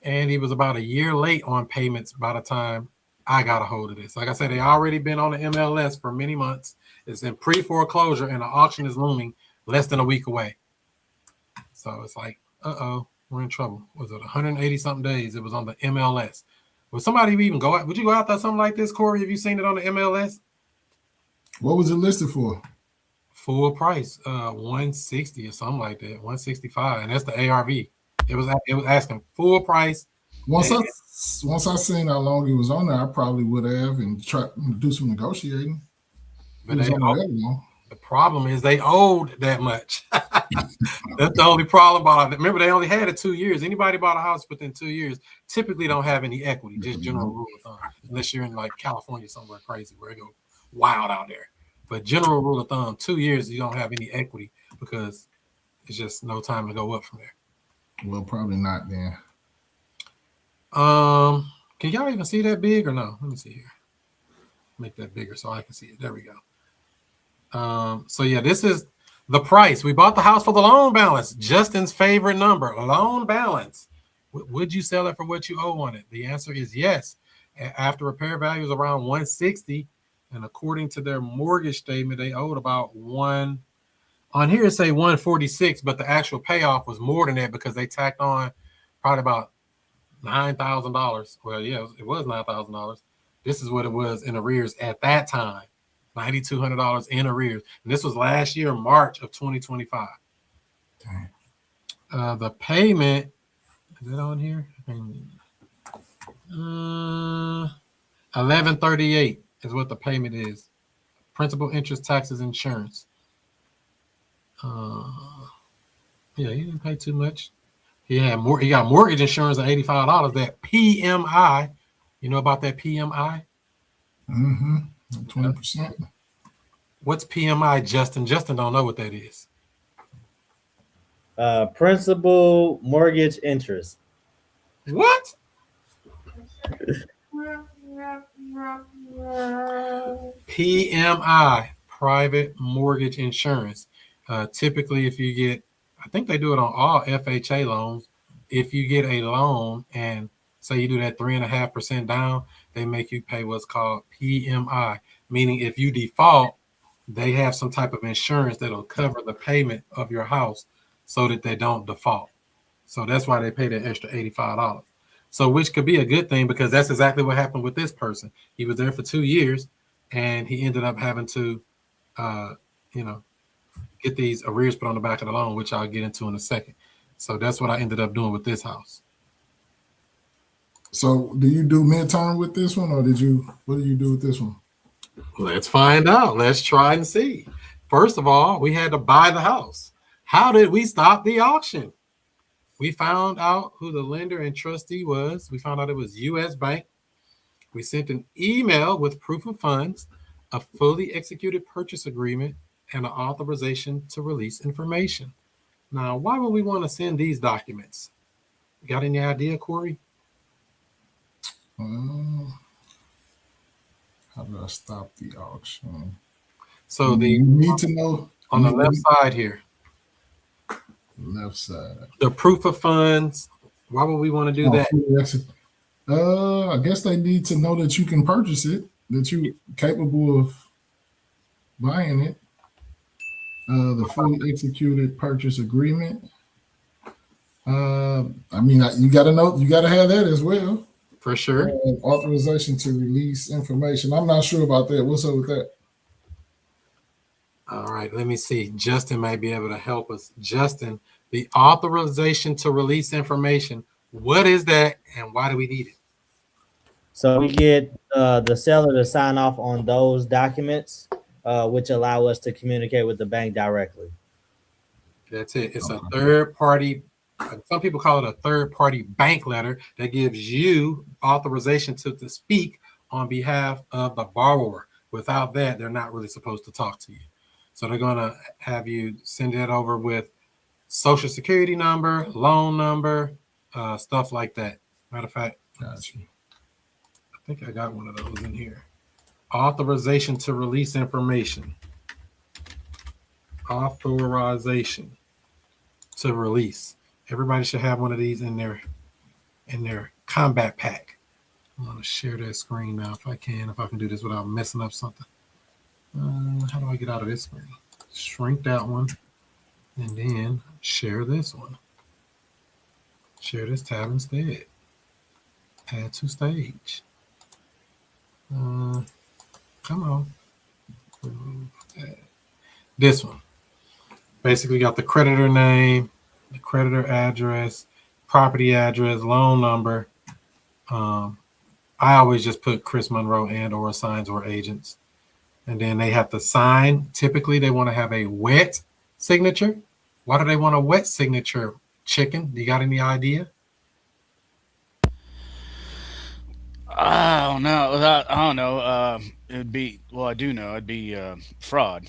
And he was about a year late on payments by the time I got a hold of this. Like I said, they already been on the MLS for many months. It's in pre-foreclosure, and the auction is looming less than a week away. So it's like, uh-oh, we're in trouble. Was it 180 something days? It was on the MLS. Would somebody even go out? Would you go out there something like this, Corey? Have you seen it on the MLS? What was it listed for? Full price, 160 or something like that, 165, and that's the ARV. It was asking full price. Once I seen how long it was on there, I probably would have and try to do some negotiating. But the problem is they owed that much. That's the only problem about it. Remember, they only had it 2 years. Anybody bought a house within 2 years typically don't have any equity, just general rule of thumb, unless you're in like California somewhere crazy where it go wild out there. But general rule of thumb, 2 years, you don't have any equity because it's just no time to go up from there. Well, probably not then. Can y'all even see that big or no? Let me see here. Make that bigger so I can see it. There we go. So yeah, this is the price. We bought the house for the loan balance. Justin's favorite number, loan balance. Would you sell it for what you owe on it? The answer is yes. After repair value is around 160. And according to their mortgage statement, they owed about on here it say 146, but the actual payoff was more than that because they tacked on probably about $9,000. Well, yeah, it was $9,000. This is what it was in arrears at that time, $9,200 in arrears. And this was last year, March of 2025. The payment, is it on here? $1,138. is what the payment is. Principal, interest, taxes, insurance. Yeah, he didn't pay too much. He got mortgage insurance at $85. That PMI, you know about that PMI? 20%. What's PMI, Justin? Justin don't know what that is. Principal, mortgage, interest. What? PMI, private mortgage insurance. Typically, if you get, I think they do it on all FHA loans. If you get a loan and say you do that 3.5% down, they make you pay what's called PMI, meaning if you default, they have some type of insurance that'll cover the payment of your house so that they don't default. So that's why they pay that extra $85. So which could be a good thing because that's exactly what happened with this person. He was there for 2 years and he ended up having to, get these arrears put on the back of the loan, which I'll get into in a second. So that's what I ended up doing with this house. So do you do midterm with this one, or what do you do with this one? Let's find out. Let's try and see. First of all, we had to buy the house. How did we stop the auction? We found out who the lender and trustee was. We found out it was U.S. Bank. We sent an email with proof of funds, a fully executed purchase agreement, and an authorization to release information. Now, why would we want to send these documents? Got any idea, Corey? How do I stop the auction? So You need to know on the left side here, left side. the proof of funds. Why would we want to do that? I guess they need to know that you can purchase it, that you're capable of buying it. The fully executed purchase agreement. You got to know, you got to have that as well. For sure. Authorization to release information. I'm not sure about that. What's up with that? All right, let me see. Justin might be able to help us. Justin, the authorization to release information. What is that and why do we need it? So we get the seller to sign off on those documents, which allow us to communicate with the bank directly. That's it. It's a third party. Some people call it a third party bank letter that gives you authorization to speak on behalf of the borrower. Without that, they're not really supposed to talk to you. So they're going to have you send it over with social security number, loan number, stuff like that. Matter of fact, Gotcha. I think I got one of those in here. Authorization to release information. Authorization to release. Everybody should have one of these in their combat pack. I'm going to share that screen now if I can do this without messing up something. How do I get out of this screen? Shrink that one and then share this one. Share this tab instead. Add to stage. Come on. This one. Basically got the creditor name, the creditor address, property address, loan number. I always just put Chris Monroe and or assigns or agents. And then they have to sign. Typically, they want to have a wet signature. Why do they want a wet signature, Chicken? You got any idea? I don't know. It'd be, well, I do know. It'd be fraud.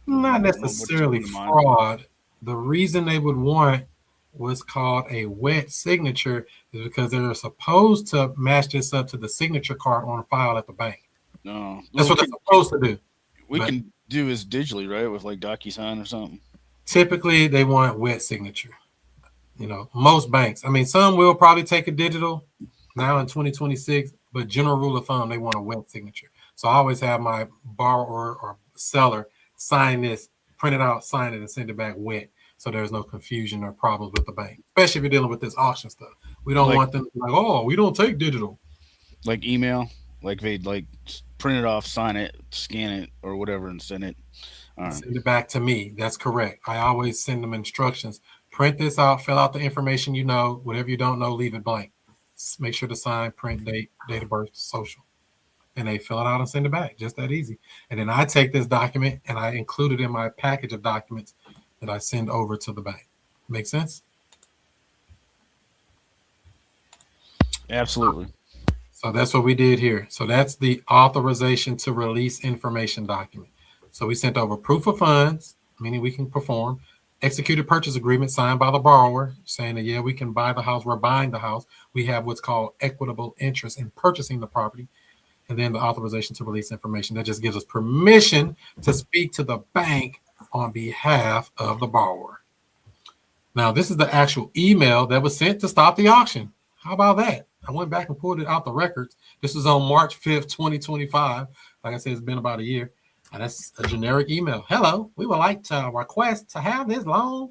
Not necessarily fraud. The reason they would want what's called a wet signature is because they're supposed to match this up to the signature card on file at the bank. No, That's what they're supposed to do. We can do this digitally, right? With like DocuSign or something. Typically, they want wet signature. Most banks. I mean, some will probably take a digital now in 2026, but general rule of thumb, they want a wet signature. So I always have my borrower or seller sign this, print it out, sign it, and send it back wet. So there's no confusion or problems with the bank, especially if you're dealing with this auction stuff. We don't want them to be like, oh, we don't take digital. Like email, like they'd like print it off, sign it, scan it, or whatever, and send it. Send it back to me. That's correct. I always send them instructions. Print this out, fill out the information you know. Whatever you don't know, leave it blank. Make sure to sign, print, date of birth, social. and they fill it out and send it back. Just that easy. And then I take this document and I include it in my package of documents that I send over to the bank. Make sense? Absolutely. So that's what we did here. So that's the authorization to release information document. So we sent over proof of funds, meaning we can perform, executed purchase agreement signed by the borrower, saying that, yeah, we can buy the house. We're buying the house. We have what's called equitable interest in purchasing the property. And then the authorization to release information. That just gives us permission to speak to the bank on behalf of the borrower. Now, this is the actual email that was sent to stop the auction. How about that? I went back and pulled it out the records. This was on March 5th, 2025. Like I said, it's been about a year. And that's a generic email. Hello, we would like to request to have this loan.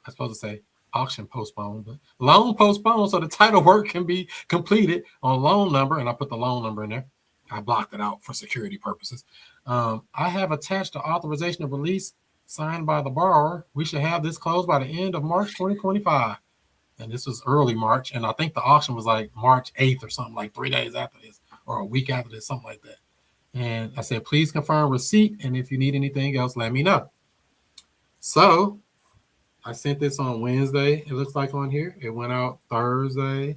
I'm supposed to say auction postponed, but loan postponed so the title work can be completed on loan number. And I put the loan number in there. I blocked it out for security purposes. I have attached the authorization of release signed by the borrower. We should have this closed by the end of March 2025. And this was early March. And I think the auction was like March 8th or something, like 3 days after this or a week after this, something like that. And I said, please confirm receipt. And if you need anything else, let me know. So I sent this on Wednesday. It looks like on here. It went out Thursday,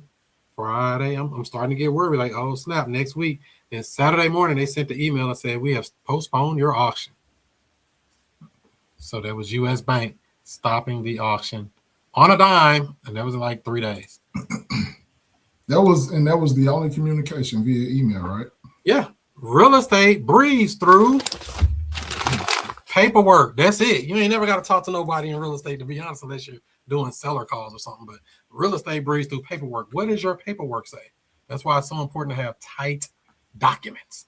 Friday. I'm starting to get worried. Like, oh, snap, next week. Then Saturday morning, they sent the email and said, we have postponed your auction. So that was U.S. Bank stopping the auction on a dime. And that was in like 3 days. That was the only communication via email, right? Yeah. Real estate breezed through paperwork. That's it. You ain't never got to talk to nobody in real estate, to be honest, unless you're doing seller calls or something. But real estate breezed through paperwork. What does your paperwork say? That's why it's so important to have tight documents.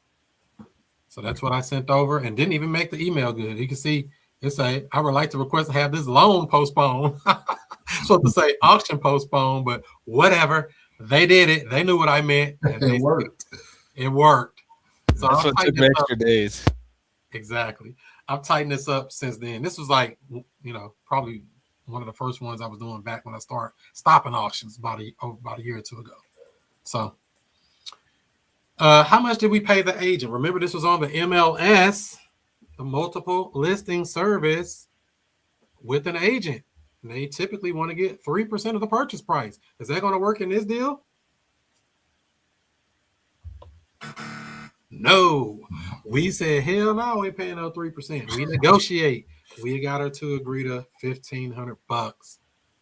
So that's what I sent over and didn't even make the email good. You can see it say, I would like to request to have this loan postponed. So to say auction postponed, but whatever. They did it. They knew what I meant. And It worked. It worked. So That's what took the extra days. Exactly. I've tightened this up since then. This was like, probably one of the first ones I was doing back when I started stopping auctions about a year or two ago. So how much did we pay the agent? Remember, this was on the MLS, the multiple listing service with an agent. And they typically want to get 3% of the purchase price. Is that going to work in this deal? No. We said, hell no, we ain't paying no 3%. We negotiate. We got her to agree to $1,500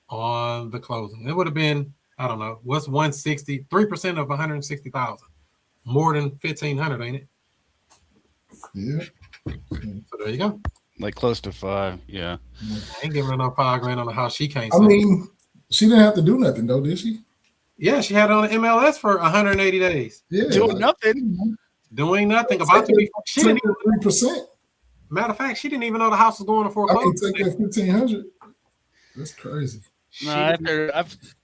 on the closing. It would have been, I don't know, what's 160, 3% of 160,000. More than 1,500, ain't it? Yeah. So there you go. Like close to 5, yeah. I ain't giving her no $5,000 on the house she can't I sell. mean, she didn't have to do nothing though, did she? Yeah, she had it on the MLS for 180 days. Yeah. Doing nothing. Doing nothing. About to be. She didn't even, 3%. matter of fact, she didn't even know the house was going to I foreclosure. mean, take that 1,500. That's crazy. No,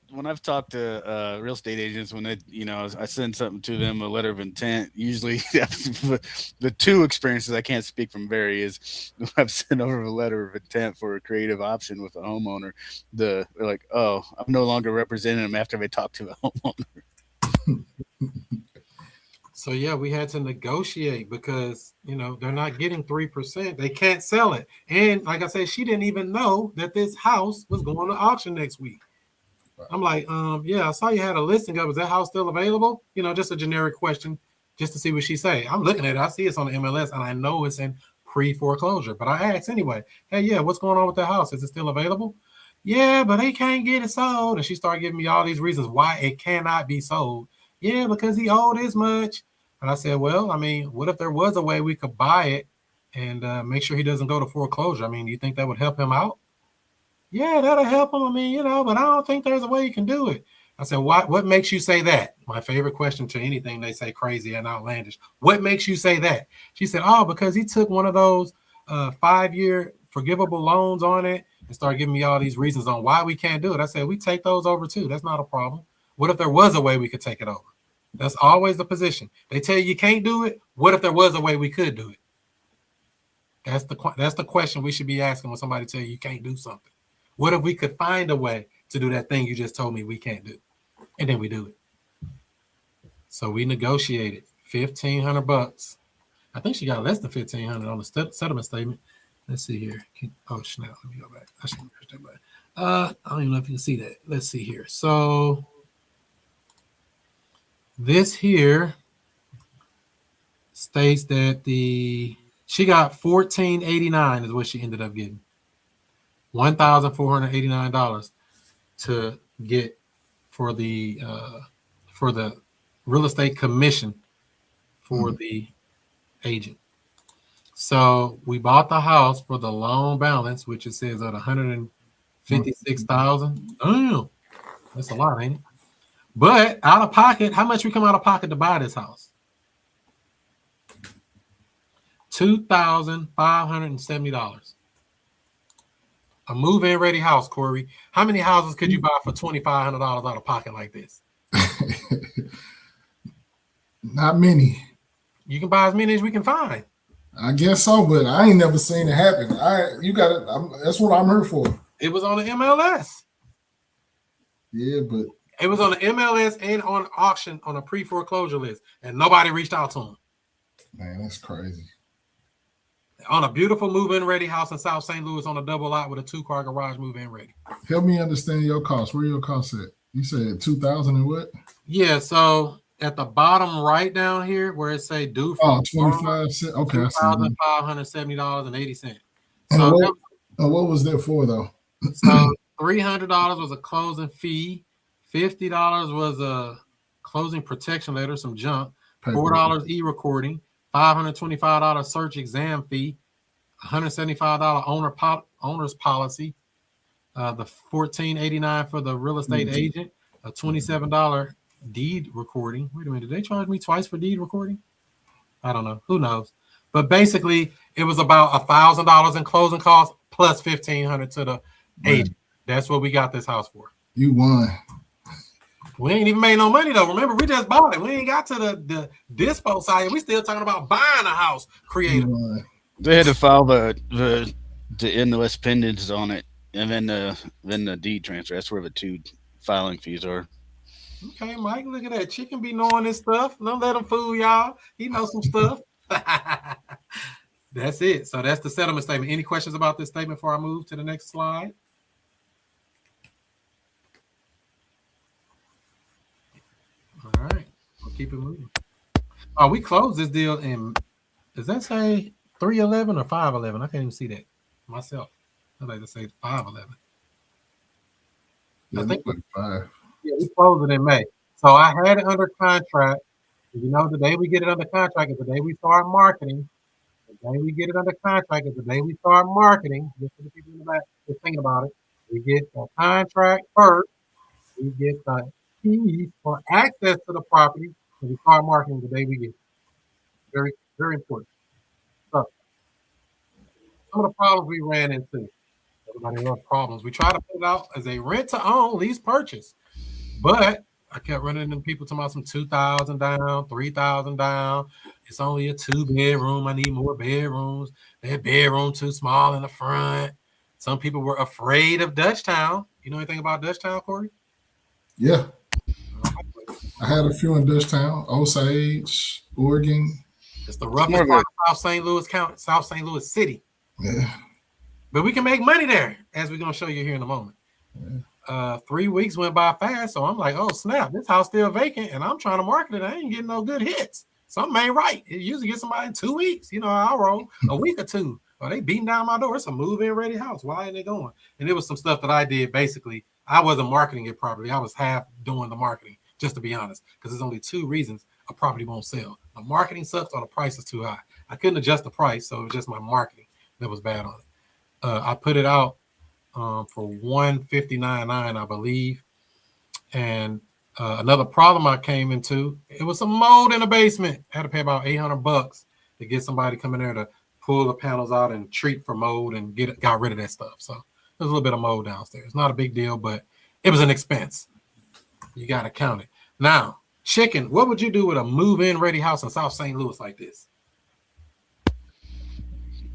when I've talked to real estate agents, when I send something to them, a letter of intent. Usually, the two experiences I can't speak from Ferry is when I've sent over a letter of intent for a creative option with a homeowner. They're like, "Oh, I'm no longer representing them after they talk to the homeowner." So yeah, we had to negotiate because they're not getting 3%. They can't sell it. And like I said, she didn't even know that this house was going to auction next week. I'm like, yeah, I saw you had a listing up. Is that house still available? Just a generic question, just to see what she say. I'm looking at it. I see it's on the MLS, and I know it's in pre-foreclosure. But I asked anyway, hey, yeah, what's going on with the house? Is it still available? Yeah, but they can't get it sold. And she started giving me all these reasons why it cannot be sold. Yeah, because he owed this much. And I said, well, I mean, what if there was a way we could buy it and make sure he doesn't go to foreclosure? I mean, do you think that would help him out? Yeah, that'll help him. I mean, but I don't think there's a way you can do it. I said, what makes you say that? My favorite question to anything they say crazy and outlandish. What makes you say that? She said, oh, because he took one of those 5-year forgivable loans on it and started giving me all these reasons on why we can't do it. I said, we take those over too. That's not a problem. What if there was a way we could take it over? That's always the position. They tell you can't do it. What if there was a way we could do it? That's the question we should be asking when somebody tell you can't do something. What if we could find a way to do that thing you just told me we can't do? And then we do it. So we negotiated $1,500. I think she got less than 1,500 on the settlement statement. Let's see here. Oh snap! Let me go back. I should push that button. I don't even know if you can see that. Let's see here. So this here states that she got $1,489 is what she ended up getting. $1,489 to get for the real estate commission for the agent. So we bought the house for the loan balance, which it says at $156,000. Damn, that's a lot, ain't it? But out of pocket, how much we come out of pocket to buy this house? $2,570. A move-in ready house, Corey. How many houses could you buy for $2,500 out of pocket like this? Not many. You can buy as many as we can find. I guess so, but I ain't never seen it happen. You got it. That's what I'm here for. It was on the MLS. Yeah, but it was on the MLS and on auction on a pre-foreclosure list, and nobody reached out to them. Man, that's crazy. On a beautiful move-in ready house in South St. Louis on a double lot with a 2-car garage move-in ready. Help me understand your cost. Where your cost at? You said 2,000 and what? Yeah, so at the bottom right down here where it say due for 25 cents. Okay, $2,570.80. So what was that for though? So $300 was a closing fee, $50 was a closing protection letter, some junk, $4 e-recording, $525 search exam fee, $175 owner's policy, the $1,489 for the real estate agent, a $27 deed recording. Wait a minute, did they charge me twice for deed recording? I don't know. Who knows? But basically, it was about $1,000 in closing costs plus $1,500 to the agent. That's what we got this house for. You won. We ain't even made no money though. Remember, we just bought it. We ain't got to the dispo side. We still talking about buying a house. Creative. They had to file the endless pendants on it, and then the deed transfer. That's where the 2 filing fees are. Okay, Mike, look at that. Chicken be knowing this stuff. Don't let him fool y'all. He knows some stuff. That's it. So that's the settlement statement. Any questions about this statement before I move to the next slide? All right, we'll keep it moving. Oh, we closed this deal in, does that say 3/11 or 5/11? I can't even see that myself. I'd like to say 5/11. I think 5. Yeah, we closed it in May. So I had it under contract. You know, the day we get it under contract is the day we start marketing. The day we get it under contract is the day we start marketing. Just for the people in the back just thinking about it. We get the contract first. We get the keys for access to the property, and we start marketing the day we get it. Very, very important. So some of the problems we ran into. Everybody loves problems. We try to put it out as a rent-to-own lease purchase. But I kept running into people talking about some 2,000 down, 3,000 down. It's only a 2-bedroom. I need more bedrooms. That bedroom too small in the front. Some people were afraid of Dutchtown. You know anything about Dutchtown, Corey? Yeah. I had a few in Dutchtown, Osage, Oregon. It's the roughest part of South St. Louis County, South St. Louis City. Yeah. But we can make money there, as we're going to show you here in a moment. Yeah. 3 weeks went by fast, so I'm like, oh, snap, this house still vacant, and I'm trying to market it. I ain't getting no good hits. Something ain't right. It usually gets somebody in 2 weeks. You know, I'll roll a week or two. Or they beating down my door. It's a move-in ready house. Why ain't they going? And it was some stuff that I did, basically. I wasn't marketing it properly. I was half doing the marketing, just to be honest, because there's only 2 reasons a property won't sell. The marketing sucks or the price is too high. I couldn't adjust the price, so it was just my marketing that was bad on it. I put it out for $159.9, I believe. And another problem I came into, it was some mold in the basement. I had to pay about $800 to get somebody to come in there to pull the panels out and treat for mold and got rid of that stuff. So there's a little bit of mold downstairs. Not a big deal, but it was an expense. You got to count it. Now, Chicken, what would you do with a move-in ready house in South St. Louis like this?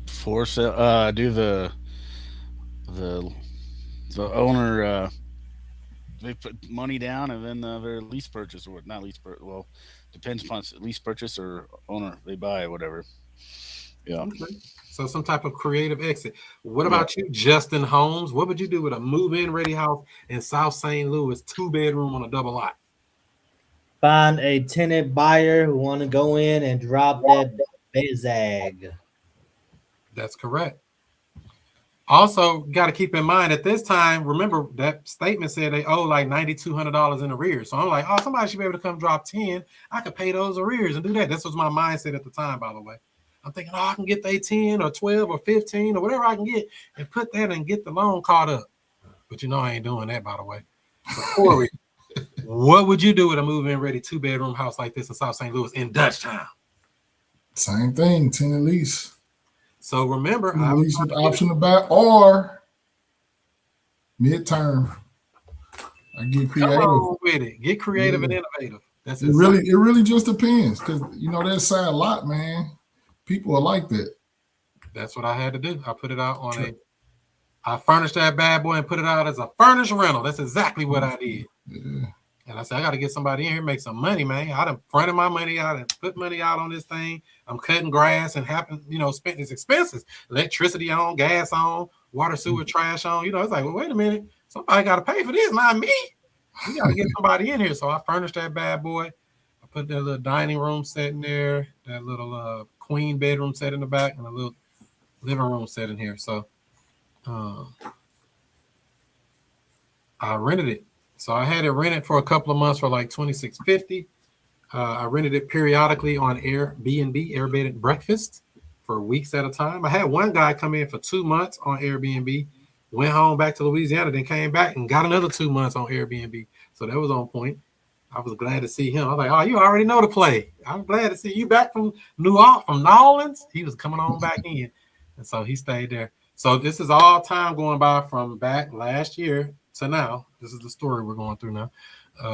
For sale, do the owner they put money down and then their lease purchase or not lease purchase. Well, depends upon lease purchase or owner they buy or whatever. Yeah. Okay. So some type of creative exit. What Yeah. about you, Justin Holmes? What would you do with a move-in ready house in South St. Louis, 2-bedroom on a double lot? Find a tenant buyer who want to go in and drop that bezag. That's correct. Also, got to keep in mind at this time, remember that statement said they owe like $9,200 in arrears. So I'm like, oh, somebody should be able to come drop 10. I could pay those arrears and do that. This was my mindset at the time, by the way. I'm thinking, oh, I can get they 10 or 12 or 15 or whatever I can get and put that and get the loan caught up. But you know, I ain't doing that, by the way. So Corey, what would you do with a move-in ready 2-bedroom house like this in South St. Louis in Dutchtown? Same thing, tenant lease. So remember, Tenant lease with the option to buy or midterm. I get come creative. on with it. Get creative Yeah. and innovative. That's It really just depends because you know that side lot, man. People are like that. That's what I had to do. I put it out on I furnished that bad boy and put it out as a furnished rental. That's exactly what I did. Yeah. And I said, I got to get somebody in here, make some money, man. I done fronted my money out and put money out on this thing. I'm cutting grass and spent these expenses. Electricity on, gas on, water, sewer, trash on. You know, it's like, well, wait a minute. Somebody got to pay for this, not me. We got to get somebody in here. So I furnished that bad boy. I put that little dining room set in there, that little queen bedroom set in the back, and a little living room set in here. So I rented it. So I had it rented for a couple of months for like $26.50. I rented it periodically on Airbnb, air bed and breakfast, for weeks at a time. I had one guy come in for 2 months on Airbnb, went home back to Louisiana, then came back and got another 2 months on Airbnb. So that was on point. I was glad to see him. I was like, oh, you already know the play. I'm glad to see you back from New Orleans. He was coming on back in. And so he stayed there. So this is all time going by from back last year to now. This is the story we're going through now.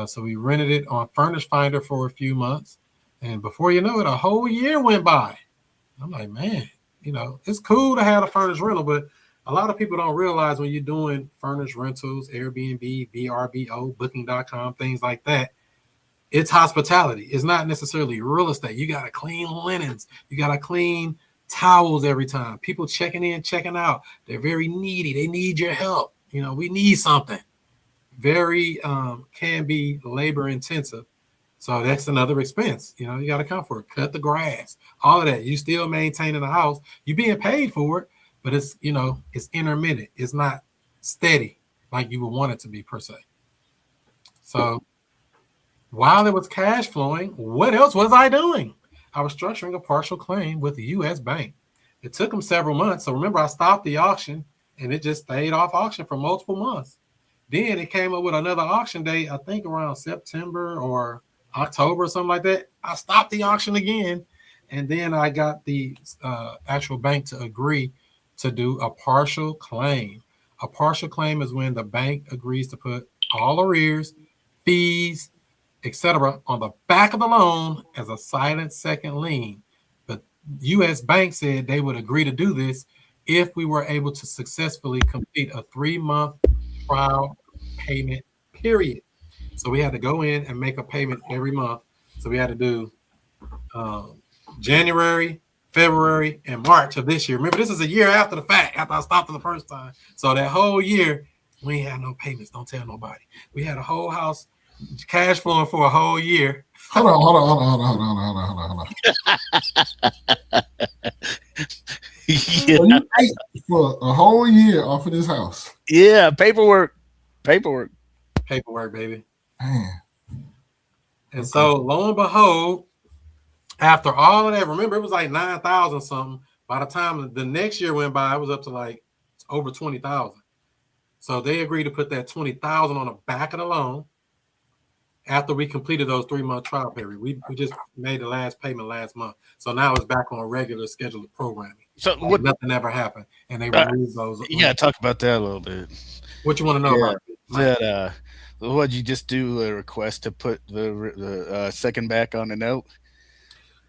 So we rented it on Furnish Finder for a few months. And before you know it, a whole year went by. I'm like, man, it's cool to have a furnished rental, but a lot of people don't realize when you're doing furnished rentals, Airbnb, VRBO, Booking.com, things like that, it's hospitality. It's not necessarily real estate. You got to clean linens. You got to clean towels every time. People checking in, checking out. They're very needy. They need your help. We need something. Very can be labor intensive. So that's another expense. You got to account for it. Cut the grass, all of that. You still maintaining the house. You're being paid for it, but it's intermittent. It's not steady like you would want it to be per se. So while it was cash flowing, what else was I doing? I was structuring a partial claim with the U.S. Bank. It took them several months. So remember, I stopped the auction and it just stayed off auction for multiple months. Then it came up with another auction date, I think around September or October or something like that. I stopped the auction again. And then I got the actual bank to agree to do a partial claim. A partial claim is when the bank agrees to put all arrears, fees, etc., on the back of the loan as a silent second lien. But U.S. Bank said they would agree to do this if we were able to successfully complete a 3-month trial payment period. So we had to go in and make a payment every month. So we had to do January, February, and March of this year. Remember, this is a year after the fact, after I stopped it the first time. So that whole year, we ain't had no payments. Don't tell nobody. We had a whole house cash flowing for a whole year. Hold on. Yeah. So you ate for a whole year off of this house. Yeah, paperwork, baby. Man. And so lo and behold, after all of that, remember it was like 9,000 something. By the time the next year went by, it was up to like over 20,000. So they agreed to put that 20,000 on the back of the loan. After we completed those 3-month trial period, we just made the last payment last month. So now it's back on regular scheduled programming. So like nothing ever happened, and they removed those. Yeah, talk about that a little bit. What you want to know about that? Would you just do a request to put the second back on the note?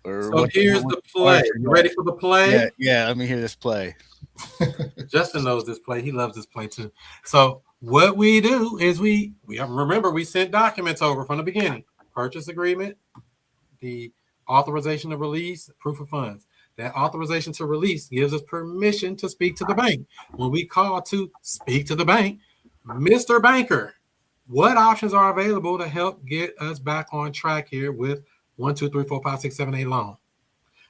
Or so here's the play. You ready for the play? Yeah. Let me hear this play. Justin knows this play. He loves this play too. So what we do is we remember we sent documents over from the beginning: purchase agreement, the authorization to release, proof of funds. That authorization to release gives us permission to speak to the bank. When we call to speak to the bank, Mr. Banker, what options are available to help get us back on track here with 1, 2, 3, 4, 5, 6, 7, 8 loan?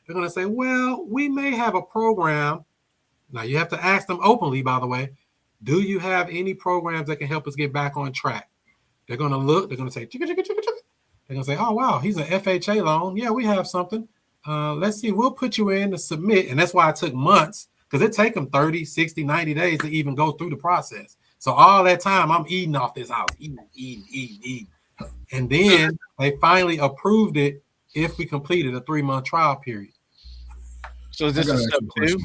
They're going to say, well, we may have a program. Now, you have to ask them openly, by the way, do you have any programs that can help us get back on track? They're going to look, they're going to say, chicka, chicka, chicka, chicka. They're going to say, oh, wow, he's an FHA loan. Yeah, we have something. Let's see, we'll put you in to submit. And that's why it took months, because it take them 30, 60, 90 days to even go through the process. So all that time, I'm eating off this house, eating. And then they finally approved it if we completed a 3-month trial period. So is this a sub 2?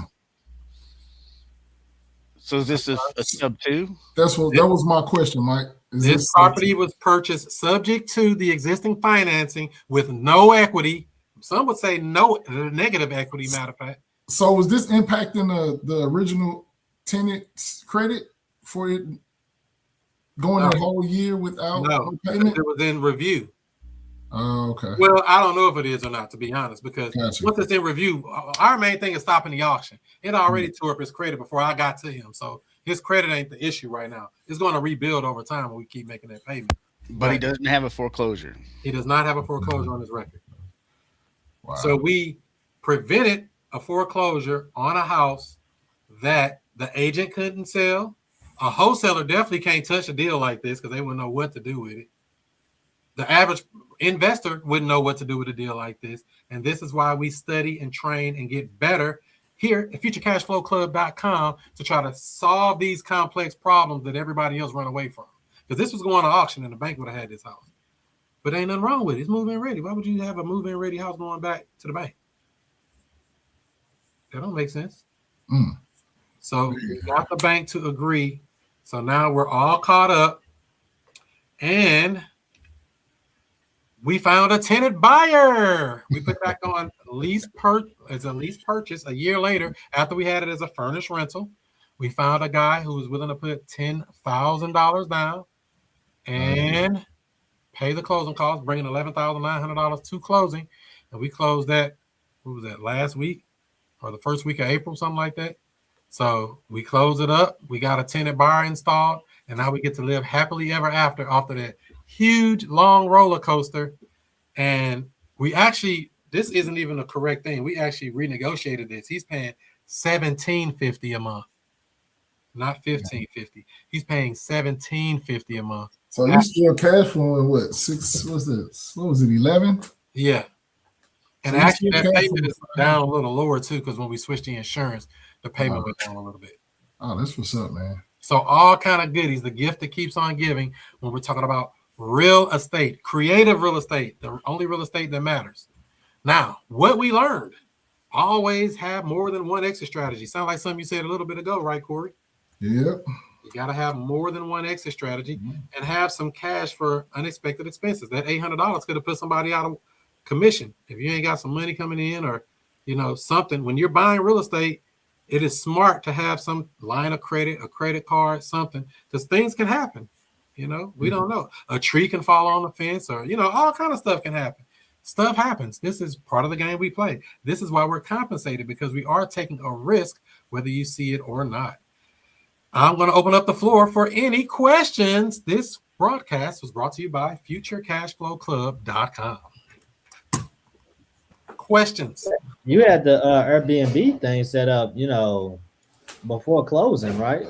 So is this a sub 2? That was my question, Mike. This property was purchased subject to the existing financing with no equity. Some would say no negative equity, matter of fact. So was this impacting the original tenant's credit for it going a whole year without payment? It was in review. Oh, okay. Well, I don't know if it is or not, to be honest, because Gotcha. once it's in review, our main thing is stopping the auction. It already tore up his credit before I got to him. So his credit ain't the issue right now. It's going to rebuild over time when we keep making that payment. But he doesn't have a foreclosure. He does not have a foreclosure on his record. Wow. So we prevented a foreclosure on a house that the agent couldn't sell. A wholesaler definitely can't touch a deal like this because they wouldn't know what to do with it. The average investor wouldn't know what to do with a deal like this. And this is why we study and train and get better here at futurecashflowclub.com to try to solve these complex problems that everybody else run away from. Because this was going to auction and the bank would have had this house. But ain't nothing wrong with it. It's move-in ready. Why would you have a move-in ready house going back to the bank? That don't make sense. So we got the bank to agree. So now we're all caught up. And we found a tenant buyer. We put back on as a lease purchase a year later after we had it as a furnished rental. We found a guy who was willing to put $10,000 down and pay the closing costs, bringing $11,900 to closing. And we closed that, what was that, last week or the first week of April, something like that. So we closed it up. We got a tenant buyer installed, and now we get to live happily ever after that huge, long roller coaster. And we actually, this isn't even a correct thing. We actually renegotiated this. He's paying $1,750 a month, not $1,550. He's paying $1,750 a month. So you still cash flowing what? 6? What was it? 11? Yeah. And So actually, you that still cash payment is flowing. down a little lower too, because when we switched the insurance, the payment went down a little bit. Oh, that's what's up, man. So all kind of goodies, the gift that keeps on giving when we're talking about real estate, creative real estate, the only real estate that matters. Now, what we learned, always have more than one exit strategy. Sound like something you said a little bit ago, right, Corey? Yep. You got to have more than one exit strategy and have some cash for unexpected expenses. That $800 could have put somebody out of commission. If you ain't got some money coming in or, something, when you're buying real estate, it is smart to have some line of credit, a credit card, something, because things can happen. We don't know. A tree can fall on the fence or, all kind of stuff can happen. Stuff happens. This is part of the game we play. This is why we're compensated, because we are taking a risk, whether you see it or not. I'm going to open up the floor for any questions. This broadcast was brought to you by futurecashflowclub.com. Questions? You had the Airbnb thing set up, before closing, right?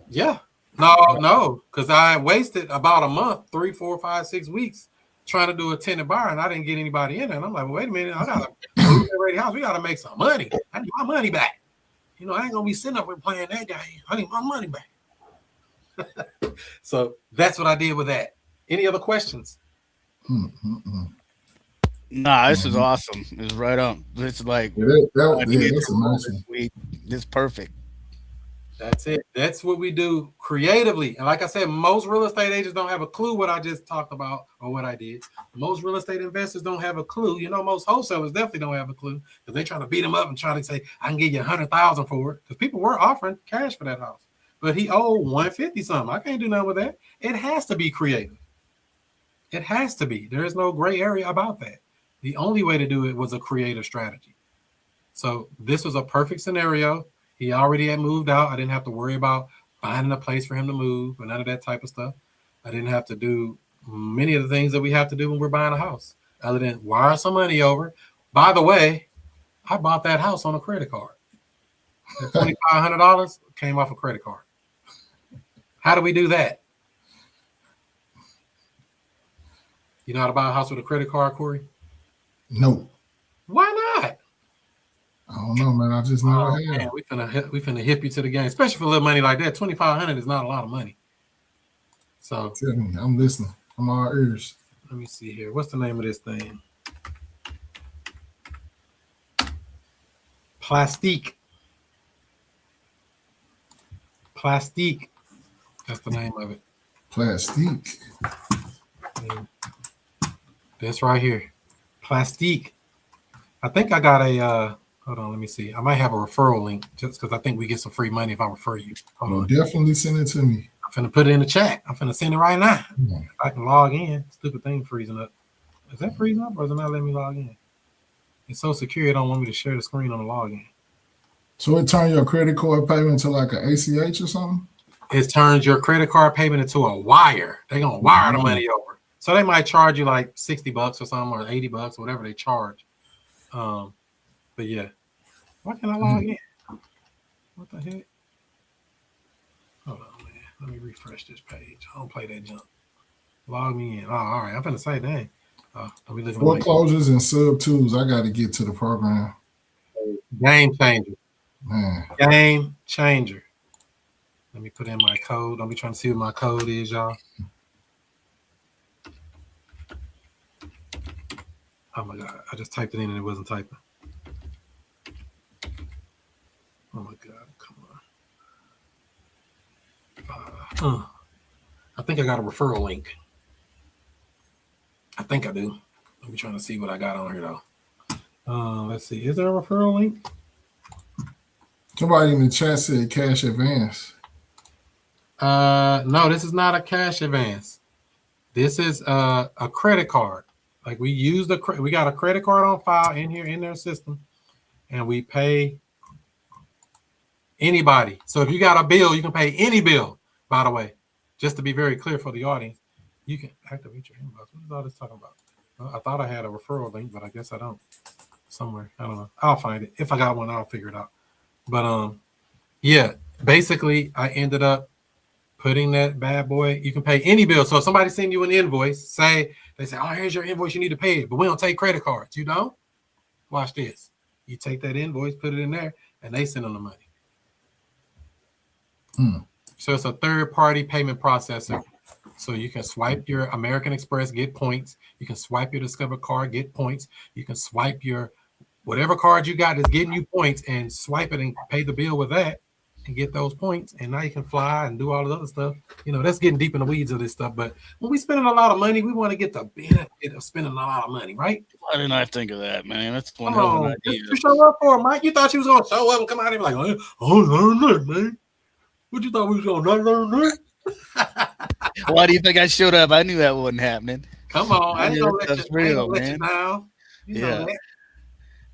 Yeah. No, because I wasted about a month, 3, 4, 5, 6 weeks trying to do a tenant buyer, and I didn't get anybody in there. And I'm like, well, wait a minute, I got a move-in-ready house. We got to make some money. I need my money back. I ain't going to be sitting up and playing that guy. I need my money back. So that's what I did with that. Any other questions? Nah, this is awesome. It's right up. It's like That's a nice one. it's perfect. That's it. That's what we do creatively. And like I said, most real estate agents don't have a clue what I just talked about or what I did. Most real estate investors don't have a clue. You know, most wholesalers definitely don't have a clue because they trying to beat them up and try to say, I can give you 100,000 for it. Because people were offering cash for that house. But he owed 150 something. I can't do nothing with that. It has to be creative. It has to be. There is no gray area about that. The only way to do it was a creative strategy. So this was a perfect scenario. He already had moved out. I didn't have to worry about finding a place for him to move or none of that type of stuff. I didn't have to do many of the things that we have to do when we're buying a house, other than wire some money over. By the way, I bought that house on a credit card. The $2,500 came off a credit card. How do we do that? You know how to buy a house with a credit card, Corey? No, Why not? I don't know, man. I just never had. Man, we finna hip you to the game, especially for a little money like that. 2,500 is not a lot of money. So Tell me, I'm listening. I'm all ears. let me see here. What's the name of this thing? Plastique. Plastique. That's the name of it. Plastique. That's right here. Plastique. I think I got a hold on, let me see. I might have a referral link just because I think we get some free money if I refer you. Hold Well, on. definitely send it to me. I'm finna put it in the chat. I'm finna send it right now. Yeah. If I can log in. Stupid thing freezing up. Is that freezing up or is it not letting me log in? It's so secure it don't want me to share the screen on the login. So it turned your credit card payment to like an ACH or something? It turns your credit card payment into a wire. They're gonna wire the money over. So they might charge you like $60 or something or $80 or whatever they charge. But yeah. Why can't I log in? What the heck? Hold on, man. Let me refresh this page. I don't play that junk. Log me in. Oh, all right. I'm finna say, dang. Are we looking at my Foreclosures and sub twos. I got to get to the program. game changer? Man, Game changer. Let me put in my code. Don't be trying to see what my code is, y'all. Oh my God. I just typed it in and it wasn't typing. Oh my God. Come on. I think I got a referral link. I think I do. Let me trying to see what I got on here though. Let's see. Is there a referral link? somebody in the chat said cash advance. No, this is not a cash advance. This is a credit card. Like we use we got a credit card on file in here in their system, and we pay anybody. So if you got a bill, you can pay any bill. By the way, just to be very clear for the audience, you can activate your inbox. What is all this talking about? Well, I thought I had a referral link, but I guess I don't. Somewhere, I don't know. I'll find it. If I got one, I'll figure it out. But yeah, basically, I ended up putting that bad boy. You can pay any bill. So if somebody send you an invoice, they say, "Oh, here's your invoice. You need to pay it," but we don't take credit cards. You don't. Watch this. You take that invoice, put it in there, and they send them the money. So it's a third-party payment processor. So you can swipe your American Express, get points. You can swipe your Discover card, get points. You can swipe your whatever card you got is getting you points and swipe it and pay the bill with that and get those points. And now you can fly and do all the other stuff. You know, that's getting deep in the weeds of this stuff. But when we're spending a lot of money, we want to get the benefit of spending a lot of money, right? Why didn't I think of that, man? That's one Come hell of on. an idea. You show up for it, Mike. You thought you was going to show up and come out here like, oh, learn that, man. What you thought we was going to learn that? Why do you think I showed up? I knew that wasn't happening. Come on. I ain't Yeah, going to that's real, let you man. down. You know Yeah. that.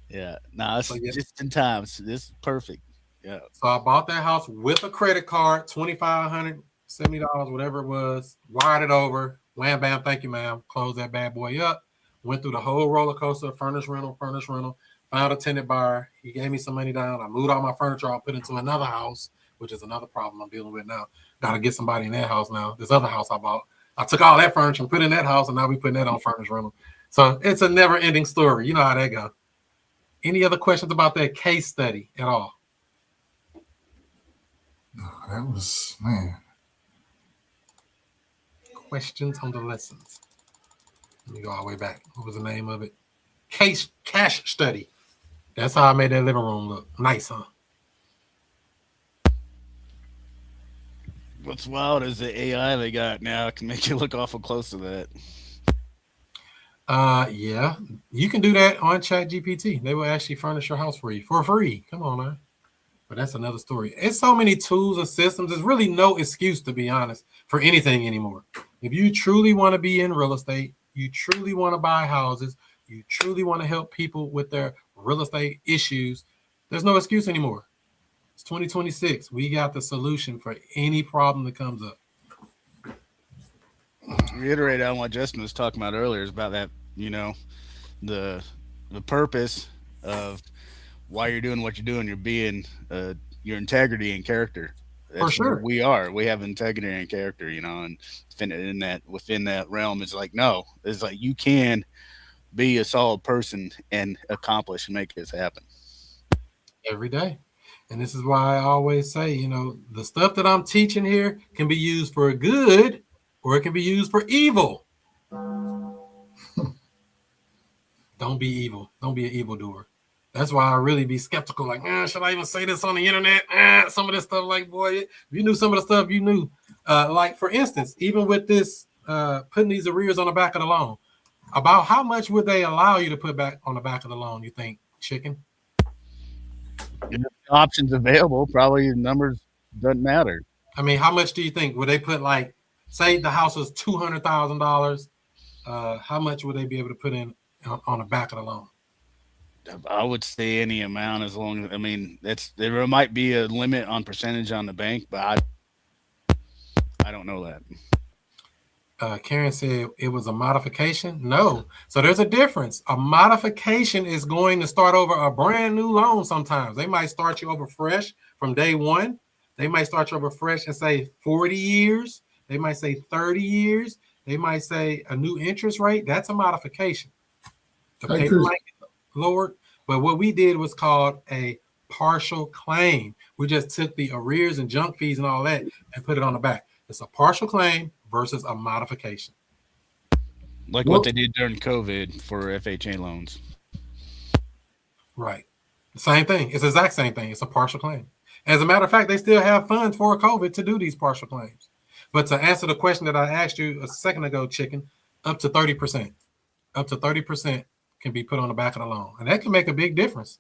Yeah. No, it's So, yeah. just in time. This is perfect. Yeah. So I bought that house with a credit card, $2,570, whatever it was, wired it over, wham, bam, thank you, ma'am. Closed that bad boy up, went through the whole roller coaster, furnished rental, found a tenant buyer. He gave me some money down. I moved all my furniture. I put into another house, which is another problem I'm dealing with now. Got to get somebody in that house now. This other house I bought, I took all that furniture and put in that house, and now we putting that on furnished rental. So it's a never-ending story. You know how that goes. Any other questions about that case study at all? That was, man. Questions on the lessons. Let me go all the way back. What was the name of it? Cash study. That's how I made that living room look nice, huh? What's wild is the AI they got now can make you look awful close to that. Yeah, you can do that on Chat GPT. They will actually furnish your house for you for free. Come on, man. But that's another story. It's so many tools and systems. There's really no excuse, to be honest, for anything anymore. If you truly want to be in real estate, you truly want to buy houses, you truly want to help people with their real estate issues, there's no excuse anymore. It's 2026. We got the solution for any problem that comes up. To reiterate on what Justin was talking about earlier is about that, you know, the the purpose of why you're doing what you're doing. You're being your integrity and character. For That's what sure. we are. We have integrity and character, you know, and in that within that realm, it's like no, it's like you can be a solid person and accomplish and make this happen. Every day. And this is why I always say, the stuff that I'm teaching here can be used for good or it can be used for evil. Don't be evil. Don't be an evildoer. That's why I really be skeptical. Like, should I even say this on the internet? Some of this stuff, like, boy, if you knew some of the stuff you knew. Like, for instance, even with this, putting these arrears on the back of the loan, about how much would they allow you to put back on the back of the loan, you think, chicken? You know, the options available, probably the numbers doesn't matter. I mean, how much do you think? Would they put, like, say the house was $200,000? How much would they be able to put in on the back of the loan? I would say any amount as long as I mean there might be a limit on percentage on the bank, but I don't know that. Karen said it was a modification. No. So there's a difference. A modification is going to start over a brand new loan sometimes. They might start you over fresh from day one. They might start you over fresh and say 40 years. They might say 30 years. They might say a new interest rate. That's a modification. The Hey, payment Chris. might get lowered. But what we did was called a partial claim. We just took the arrears and junk fees and all that and put it on the back. It's a partial claim versus a modification. Like what What they did during COVID for FHA loans. Right. Same thing. It's the exact same thing. It's a partial claim. As a matter of fact, they still have funds for COVID to do these partial claims. But to answer the question that I asked you a second ago, chicken, up to 30%. Up to 30% can be put on the back of the loan. And that can make a big difference.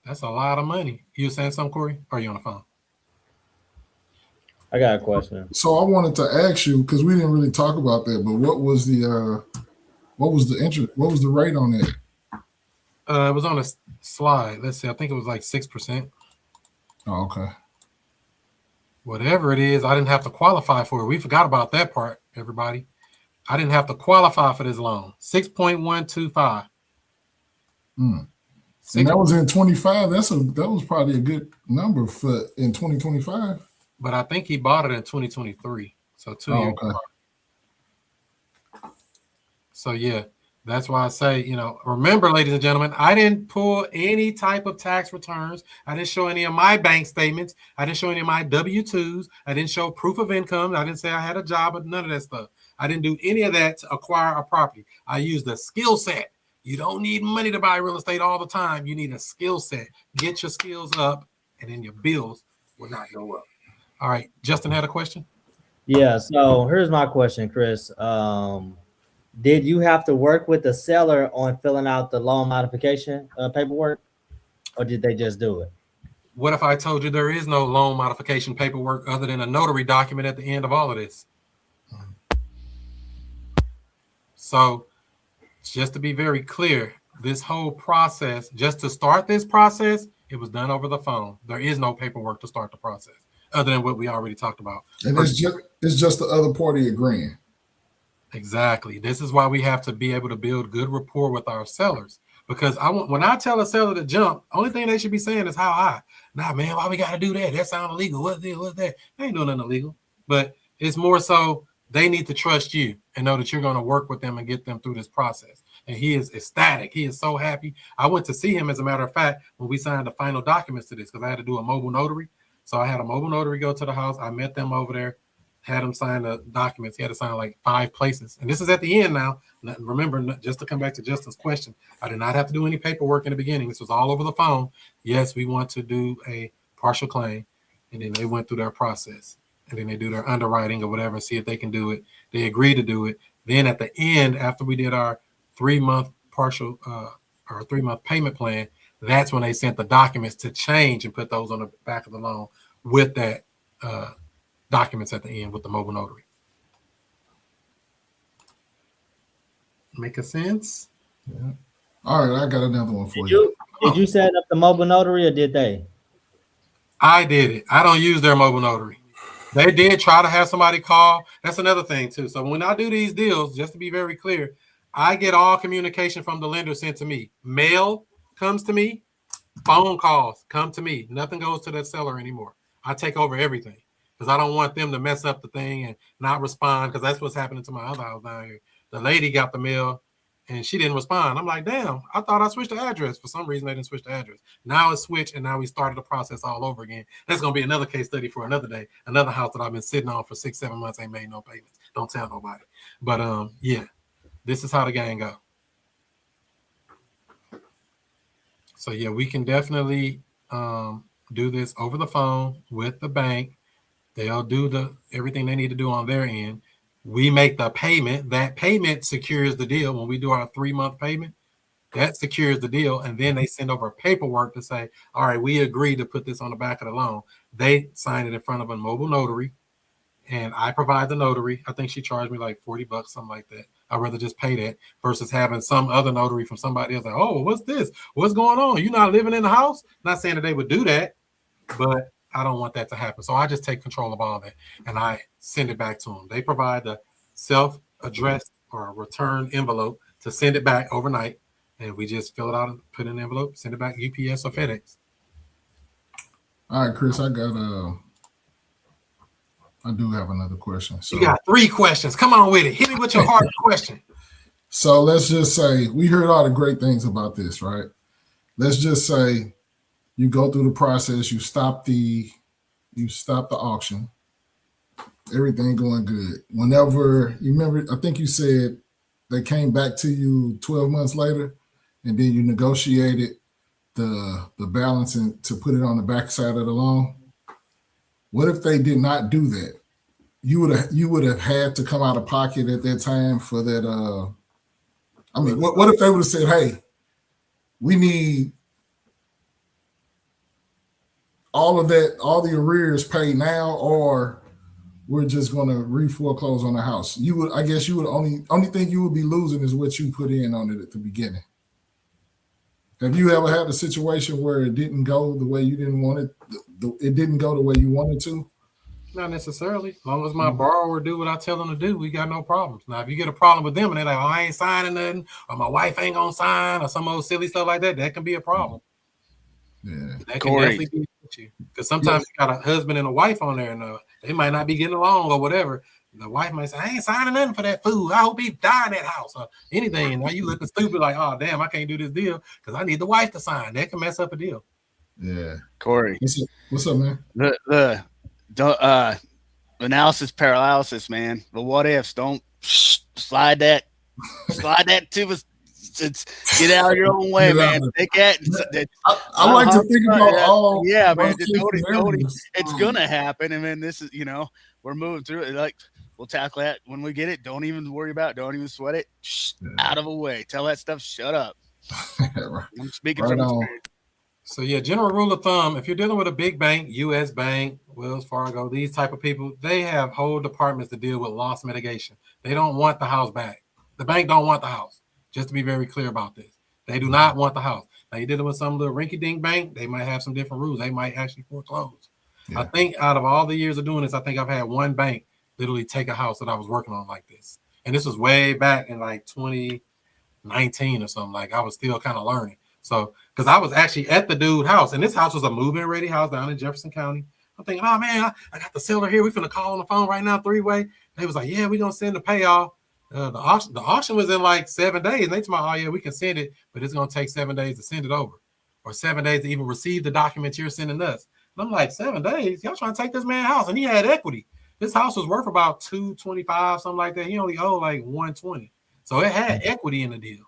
That's a lot of money. You saying something, Corey? Or are you on the phone? I got a question. So I wanted to ask you because we didn't really talk about that, but what was the interest? What was the rate on it? It was on a slide. Let's see. I think it was like 6%. Oh, okay. Whatever it is, I didn't have to qualify for it. We forgot about that part, everybody. I didn't have to qualify for this loan. 6.125. And Six, that was in 25. That was probably a good number for in 2025. but I think he bought it in 2023. So 2 years. Okay. So yeah, that's why I say, remember, ladies and gentlemen, I didn't pull any type of tax returns. I didn't show any of my bank statements. I didn't show any of my W-2s. I didn't show proof of income. I didn't say I had a job, but none of that stuff. I didn't do any of that to acquire a property. I used a skill set. You don't need money to buy real estate all the time. You need a skill set. Get your skills up, and then your bills will not go up. All right. Justin had a question. Yeah, so here's my question, Chris. Did you have to work with the seller on filling out the loan modification paperwork, or did they just do it? What if I told you there is no loan modification paperwork other than a notary document at the end of all of this? So just to be very clear, this whole process, just to start this process, it was done over the phone. There is no paperwork to start the process other than what we already talked about. And it's just the other party agreeing. Exactly. This is why we have to be able to build good rapport with our sellers. Because when I tell a seller to jump, only thing they should be saying is how high. Nah, man, why we got to do that? That sounds illegal. What's this? What's that? They ain't doing nothing illegal. But it's more so they need to trust you and know that you're going to work with them and get them through this process. And he is ecstatic. He is so happy. I went to see him, as a matter of fact, when we signed the final documents to this, because I had to do a mobile notary. So I had a mobile notary go to the house. I met them over there, had him sign the documents. He had to sign like 5 places. And this is at the end now. Remember, just to come back to Justin's question, I did not have to do any paperwork in the beginning. This was all over the phone. Yes, we want to do a partial claim. and then they went through their process, and then they do their underwriting or whatever, and see if they can do it. They agree to do it. Then at the end, after we did our 3-month partial, our 3-month payment plan, that's when they sent the documents to change and put those on the back of the loan with that documents at the end with the mobile notary. Make a sense? Yeah. All right, I got another one for you. Did you set up the mobile notary or did they? I did it. I don't use their mobile notary. They did try to have somebody call. That's another thing too. So when I do these deals, just to be very clear, I get all communication from the lender sent to me. Mail comes to me. Phone calls come to me. Nothing goes to that seller anymore. I take over everything because I don't want them to mess up the thing and not respond, because that's what's happening to my other house down here. The lady got the mail and she didn't respond. I'm like, damn, I thought I switched the address. For some reason, they didn't switch the address. Now it's switched, and now we started the process all over again. That's going to be another case study for another day. Another house that I've been sitting on for 6-7 months, ain't made no payments. Don't tell nobody. But yeah, this is how the game go. So yeah, we can definitely do this over the phone with the bank. They'll do everything they need to do on their end. We make the payment. That payment secures the deal. When we do our 3-month payment, that secures the deal. And then they send over paperwork to say, all right, we agree to put this on the back of the loan. They sign it in front of a mobile notary, and I provide the notary. I think she charged me like $40, something like that. I'd rather just pay that versus having some other notary from somebody else like, oh, what's this? What's going on? You're not living in the house? Not saying that they would do that, but I don't want that to happen. So I just take control of all that and I send it back to them. They provide the self-addressed or return envelope to send it back overnight. And we just fill it out and put it in an envelope, send it back UPS or FedEx. All right, Chris, I do have another question. So you got 3 questions. Come on with it. Hit me with your hard question. So let's just say we heard all the great things about this, right? Let's just say you go through the process, you stop the auction, everything going good. Whenever you remember, I think you said they came back to you 12 months later, and then you negotiated the balance and to put it on the back side of the loan. What if they did not do that? You would have had to come out of pocket at that time for that. I mean, what if they would have said, "Hey, we need all of that, all the arrears paid now, or we're just going to re-foreclose on the house"? I guess you would only thing you would be losing is what you put in on it at the beginning. Have you ever had a situation where it didn't go the way you didn't want it? It didn't go the way you wanted to? Not necessarily. As long as my borrower do what I tell them to do, we got no problems. Now, if you get a problem with them and they're like, "Oh, I ain't signing nothing," or "My wife ain't gonna sign," or some old silly stuff like that, that can be a problem. Yeah, that can definitely be with you. Because sometimes you got a husband and a wife on there, and they might not be getting along or whatever. The wife might say, "I ain't signing nothing for that fool. I hope he die in that house," or anything. And now you looking stupid, like, "Oh, damn, I can't do this deal because I need the wife to sign." That can mess up a deal. Yeah, Corey, what's up, man? The analysis paralysis, man. The what ifs. Don't slide that to us. Get out of your own way, man. Take that. I like to think about all. Yeah, man. It's gonna happen, and then this is, we're moving through it. Like, we'll tackle that when we get it. Don't even worry about it. Don't even sweat it. Out of the way. Tell that stuff. Shut up. Right. I'm speaking from experience. So yeah, general rule of thumb: if you're dealing with a big bank, U.S. Bank, Wells Fargo, these type of people, they have whole departments to deal with loss mitigation. They don't want the house back. The bank don't want the house. Just to be very clear about this, they do not want the house. Now you're dealing with some little rinky-dink bank; they might have some different rules. They might actually foreclose. Yeah. I think out of all the years of doing this, I think I've had one bank literally take a house that I was working on like this, and this was way back in like 2019 or something. Like I was still kind of learning. So, because I was actually at the dude's house, and this house was a move-in ready house down in Jefferson County. I'm thinking, oh man, I got the seller here. We're finna call on the phone right now, 3-way. They was like, yeah, we're gonna send the payoff. The auction was in like 7 days. And they told me, oh yeah, we can send it, but it's gonna take 7 days to send it over, or 7 days to even receive the documents you're sending us. And I'm like, 7 days? Y'all trying to take this man's house? And he had equity. This house was worth about $225, something like that. He only owed like $120, so it had equity in the deal.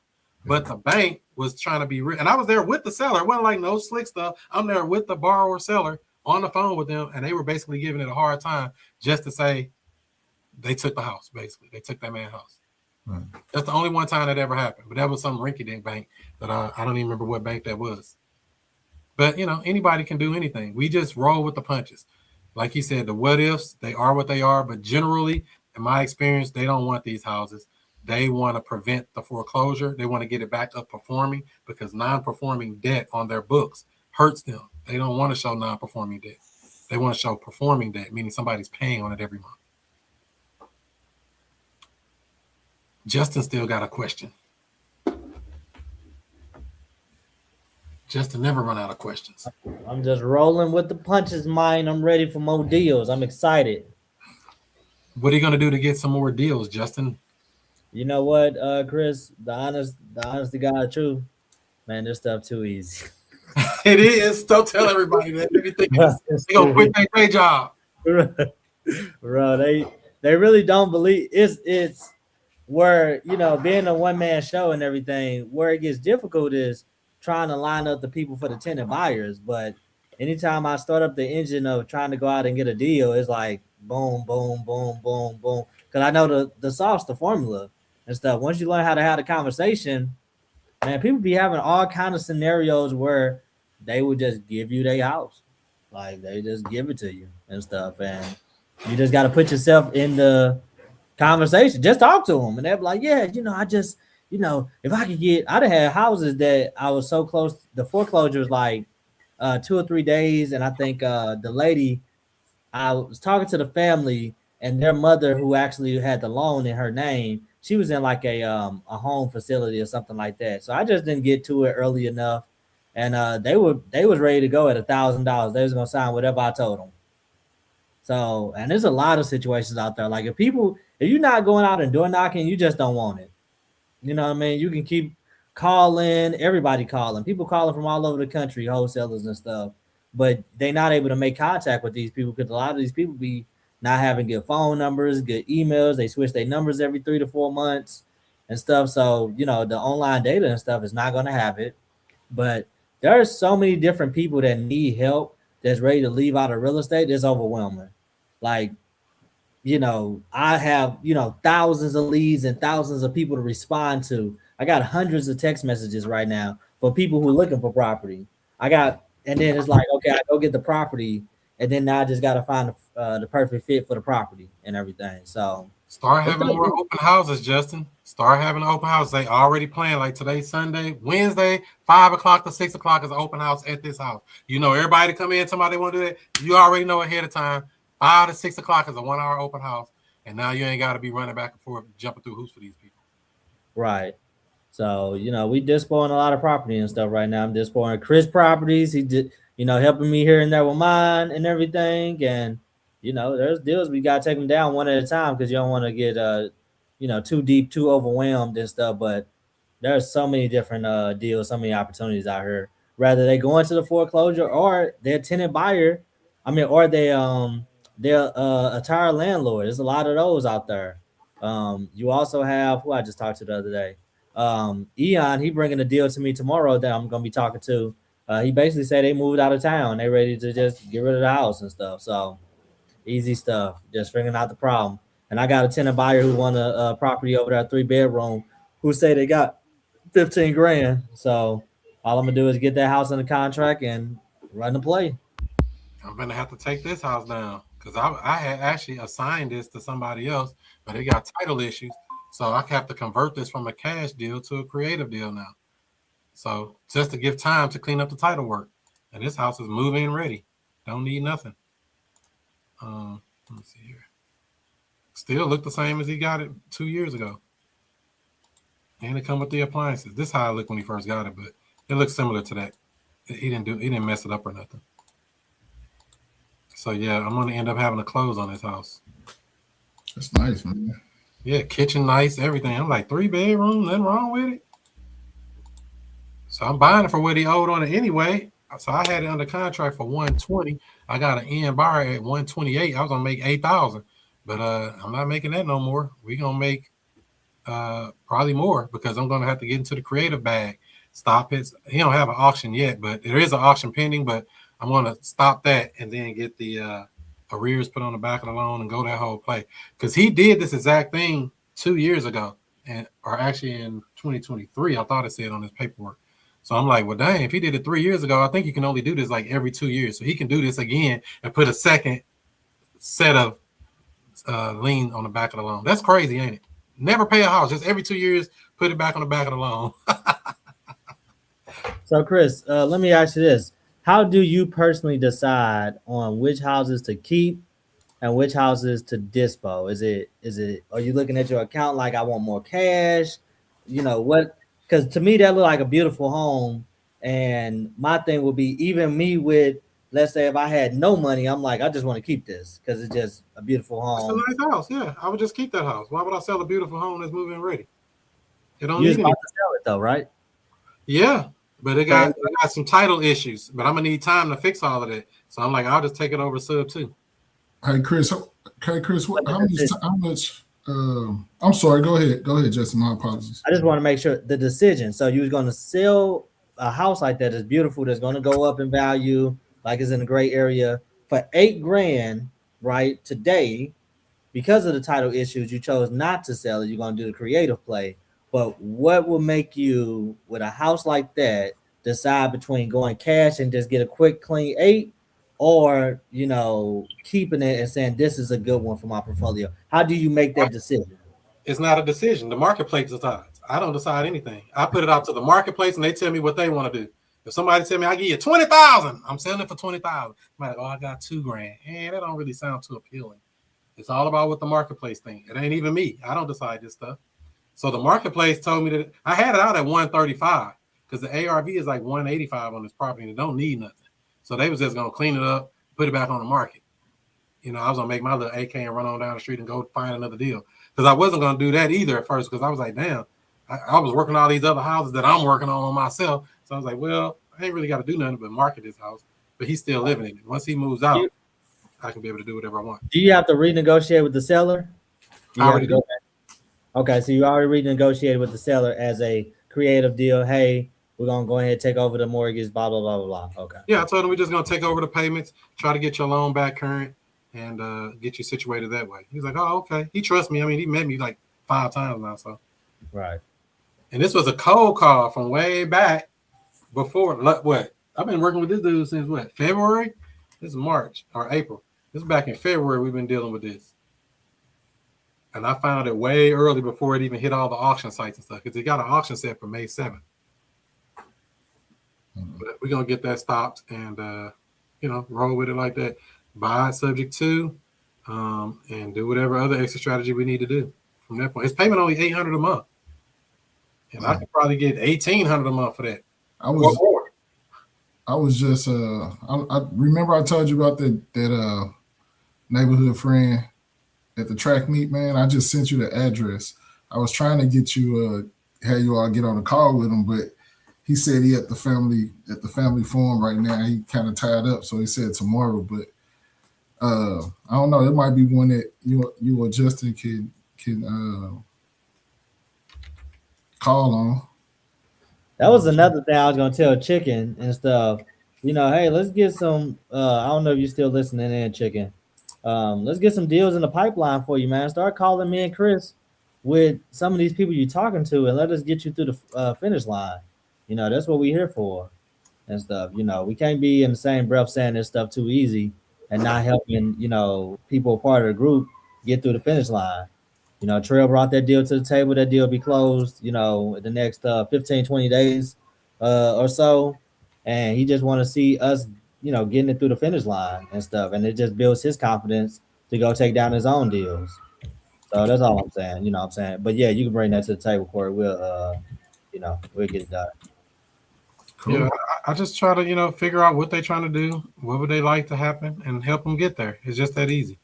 But the bank was trying to be real, and I was there with the seller. It wasn't like no slick stuff. I'm there with the borrower seller on the phone with them, and they were basically giving it a hard time just to say they took the house. Basically, they took that man's house. Right. That's the only one time that ever happened. But that was some rinky-dink bank that I don't even remember what bank that was. But anybody can do anything. We just roll with the punches. Like he said, the what ifs, they are what they are. But generally, in my experience, they don't want these houses. They want to prevent the foreclosure. They want to get it back up performing because non-performing debt on their books hurts them. They don't want to show non-performing debt. They want to show performing debt, meaning somebody's paying on it every month. Justin still got a question. Justin never run out of questions. I'm just rolling with the punches, mine. I'm ready for more deals. I'm excited. What are you going to do to get some more deals, Justin? You know what, Chris? The honest to God truth, man, this stuff too easy. It is. Don't tell everybody that. Everything is. They gonna quit their day job. Bro, they really don't believe it's where being a one-man show and everything. Where it gets difficult is trying to line up the people for the tenant buyers. But anytime I start up the engine of trying to go out and get a deal, it's like boom, boom, boom, boom, boom. Because I know the sauce, the formula and stuff. Once you learn how to have the conversation, man, people be having all kind of scenarios where they would just give you their house. Like they just give it to you and stuff. And you just got to put yourself in the conversation. Just talk to them. And they're like, yeah, I just, if I could I'd have had houses that I was so close. The foreclosure was like 2 or 3 days. And I think the lady, I was talking to the family and their mother who actually had the loan in her name. She was in like a home facility or something like that. So I just didn't get to it early enough. And they was ready to go at $1,000. They was gonna sign whatever I told them. So, and there's a lot of situations out there. Like if you're not going out and door knocking, you just don't want it. You know what I mean? You can keep calling, everybody calling, people calling from all over the country, wholesalers and stuff, but they're not able to make contact with these people because a lot of these people be not having good phone numbers, good emails. They switch their numbers every 3 to 4 months and stuff. So, the online data and stuff is not going to have it. But there are so many different people that need help that's ready to leave out of real estate. It's overwhelming. Like, I have, thousands of leads and thousands of people to respond to. I got hundreds of text messages right now for people who are looking for property. And then it's like, okay, I go get the property. And then now I just got to find the perfect fit for the property and everything. So start having more open houses, Justin. Start having an open house. They already planned like today's Sunday, Wednesday, 5 o'clock to 6 o'clock is an open house at this house. Everybody come in, somebody want to do that. You already know ahead of time. 5 to 6 o'clock is a 1 hour open house. And now you ain't got to be running back and forth, jumping through hoops for these people. Right. So, we dispoing a lot of property and stuff right now. I'm dispoing Chris properties. He did, helping me here and there with mine and everything. And, there's deals we got to take them down one at a time because you don't want to get, too deep, too overwhelmed and stuff. But there's so many different deals, so many opportunities out here. Whether they go into the foreclosure or they're tenant buyer, or they're a tired landlord. There's a lot of those out there. You also have who I just talked to the other day. Eon, he bringing a deal to me tomorrow that I'm gonna be talking to. He basically said they moved out of town. They ready to just get rid of the house and stuff. So easy stuff, just figuring out the problem. And I got a tenant buyer who won a property over there, 3-bedroom, who say they got 15 grand. So all I'm gonna do is get that house under contract and run the play. I'm gonna have to take this house down because I had actually assigned this to somebody else, but it got title issues. So I have to convert this from a cash deal to a creative deal now. So just to give time to clean up the title work. And this house is moving ready. Don't need nothing. Let me see here. Still look the same as he got it 2 years ago. And it come with the appliances. This is how it looked when he first got it, but it looks similar to that. He didn't mess it up or nothing. So yeah, I'm gonna end up having to close on this house. That's nice, man. Yeah, kitchen nice, everything. I'm like 3-bedroom, nothing wrong with it. So I'm buying it for what he owed on it anyway. So I had it under contract for 120. I got an end buyer at 128. I was gonna make 8,000, but I'm not making that no more. We're gonna make probably more because I'm gonna have to get into the creative bag. Stop it. He don't have an auction yet, but there is an auction pending. But I'm going to stop that and then get the arrears put on the back of the loan and go that whole play. Because he did this exact thing 2 years ago, or actually in 2023. I thought it said on his paperwork. So I'm like, well, dang, if he did it 3 years ago, I think you can only do this like every 2 years. So he can do this again and put a second set of lien on the back of the loan. That's crazy, ain't it? Never pay a house. Just every 2 years, put it back on the back of the loan. So, Chris, let me ask you this: how do you personally decide on which houses to keep and which houses to dispo? Is it? Are you looking at your account like I want more cash? You know what? Because to me, that look like a beautiful home. And my thing would be even me with, let's say, if I had no money, I'm like, I just want to keep this because it's just a beautiful It's a home. nice house. Yeah, I would just keep that house. Why would I sell a beautiful home that's moving ready? It don't You need just any. about to sell it though, right? Yeah, but it got some title issues. But I'm gonna need time to fix all of that. So I'm like, I'll just take it over sub 2. Hey Chris, how much? I'm sorry. Go ahead, Justin. My apologies. I just want to make sure the decision. So you was going to sell a house like that is beautiful, that's going to go up in value, like it's in a great area for $8,000, right? Today, because of the title issues, you chose not to sell it. You're going to do the creative play. But what will make you, with a house like that, decide between going cash and just get a quick clean 8, or keeping it and saying this is a good one for my portfolio? How do you make that decision? It's not a decision. The marketplace decides. I don't decide anything. I put it out to the marketplace and they tell me what they want to do. If somebody tell me I give you 20,000, I'm selling it for 20,000. I'm like, oh, I got $2,000. And that don't really sound too appealing. It's all about what the marketplace thinks. It ain't even me. I don't decide this stuff. So the marketplace told me that I had it out at 135 because the ARV is like 185 on this property and it don't need nothing. So they was just gonna clean it up, put it back on the market. I was gonna make my little AK and run on down the street and go find another deal. Because I wasn't gonna do that either at first, because I was like, damn, I was working all these other houses that I'm working on myself. So I was like, well, I ain't really got to do nothing but market this house. But he's still living in it. Once he moves out, I can be able to do whatever I want. Do you have to renegotiate with the seller? I already do. Okay, so you already renegotiated with the seller as a creative deal. Hey, we're gonna go ahead and take over the mortgage, blah blah blah blah blah. Okay. Yeah, I told him we're just gonna take over the payments, try to get your loan back current, and get you situated that way. He's like, oh, okay. He trusts me. I mean, he met me like 5 times now, so. Right. And this was a cold call from way back before what? I've been working with this dude since what? February? This is March or April. This is back in February we've been dealing with this. And I found it way early before it even hit all the auction sites and stuff, because he got an auction set for May 7th. But we're gonna get that stopped and roll with it like that. Buy it subject to, and do whatever other exit strategy we need to do from that point. It's payment only $800 a month, and I could probably get $1,800 a month for that. I was just I remember I told you about that neighborhood friend at the track meet, man. I just sent you the address. I was trying to get you have you all get on a call with him, but he said he at the family forum right now. He kind of tied up, so he said tomorrow. But I don't know. It might be one that you or Justin can call on. That was another thing I was gonna tell Chicken and stuff. Hey, let's get some. I don't know if you're still listening in, Chicken. Let's get some deals in the pipeline for you, man. Start calling me and Chris with some of these people you're talking to, and let us get you through the finish line. That's what we're here for and stuff. We can't be in the same breath saying this stuff too easy and not helping, people part of the group get through the finish line. Trail brought that deal to the table. That deal will be closed, in the next 15, 20 days or so. And he just want to see us, getting it through the finish line and stuff. And it just builds his confidence to go take down his own deals. So that's all I'm saying. You know what I'm saying? But yeah, you can bring that to the table, Corey. We'll get it done. Cool. Yeah, I just try to, figure out what they're trying to do, what would they like to happen, and help them get there. It's just that easy.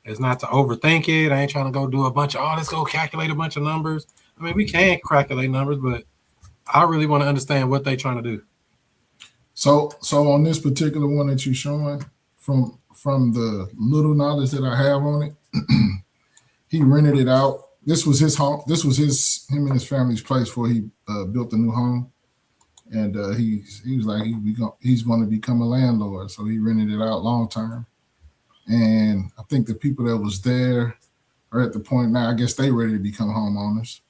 It's not to overthink it. I ain't trying to go do a bunch of, let's go calculate a bunch of numbers. I mean, we can calculate numbers, but I really want to understand what they're trying to do. So on this particular one that you're showing, from the little knowledge that I have on it, he rented it out. This was his home. This was him and his family's place before he built the new home. and he was like he's going to become a landlord, so he rented it out long term. And I think the people that was there are at the point now. I guess they ready to become homeowners.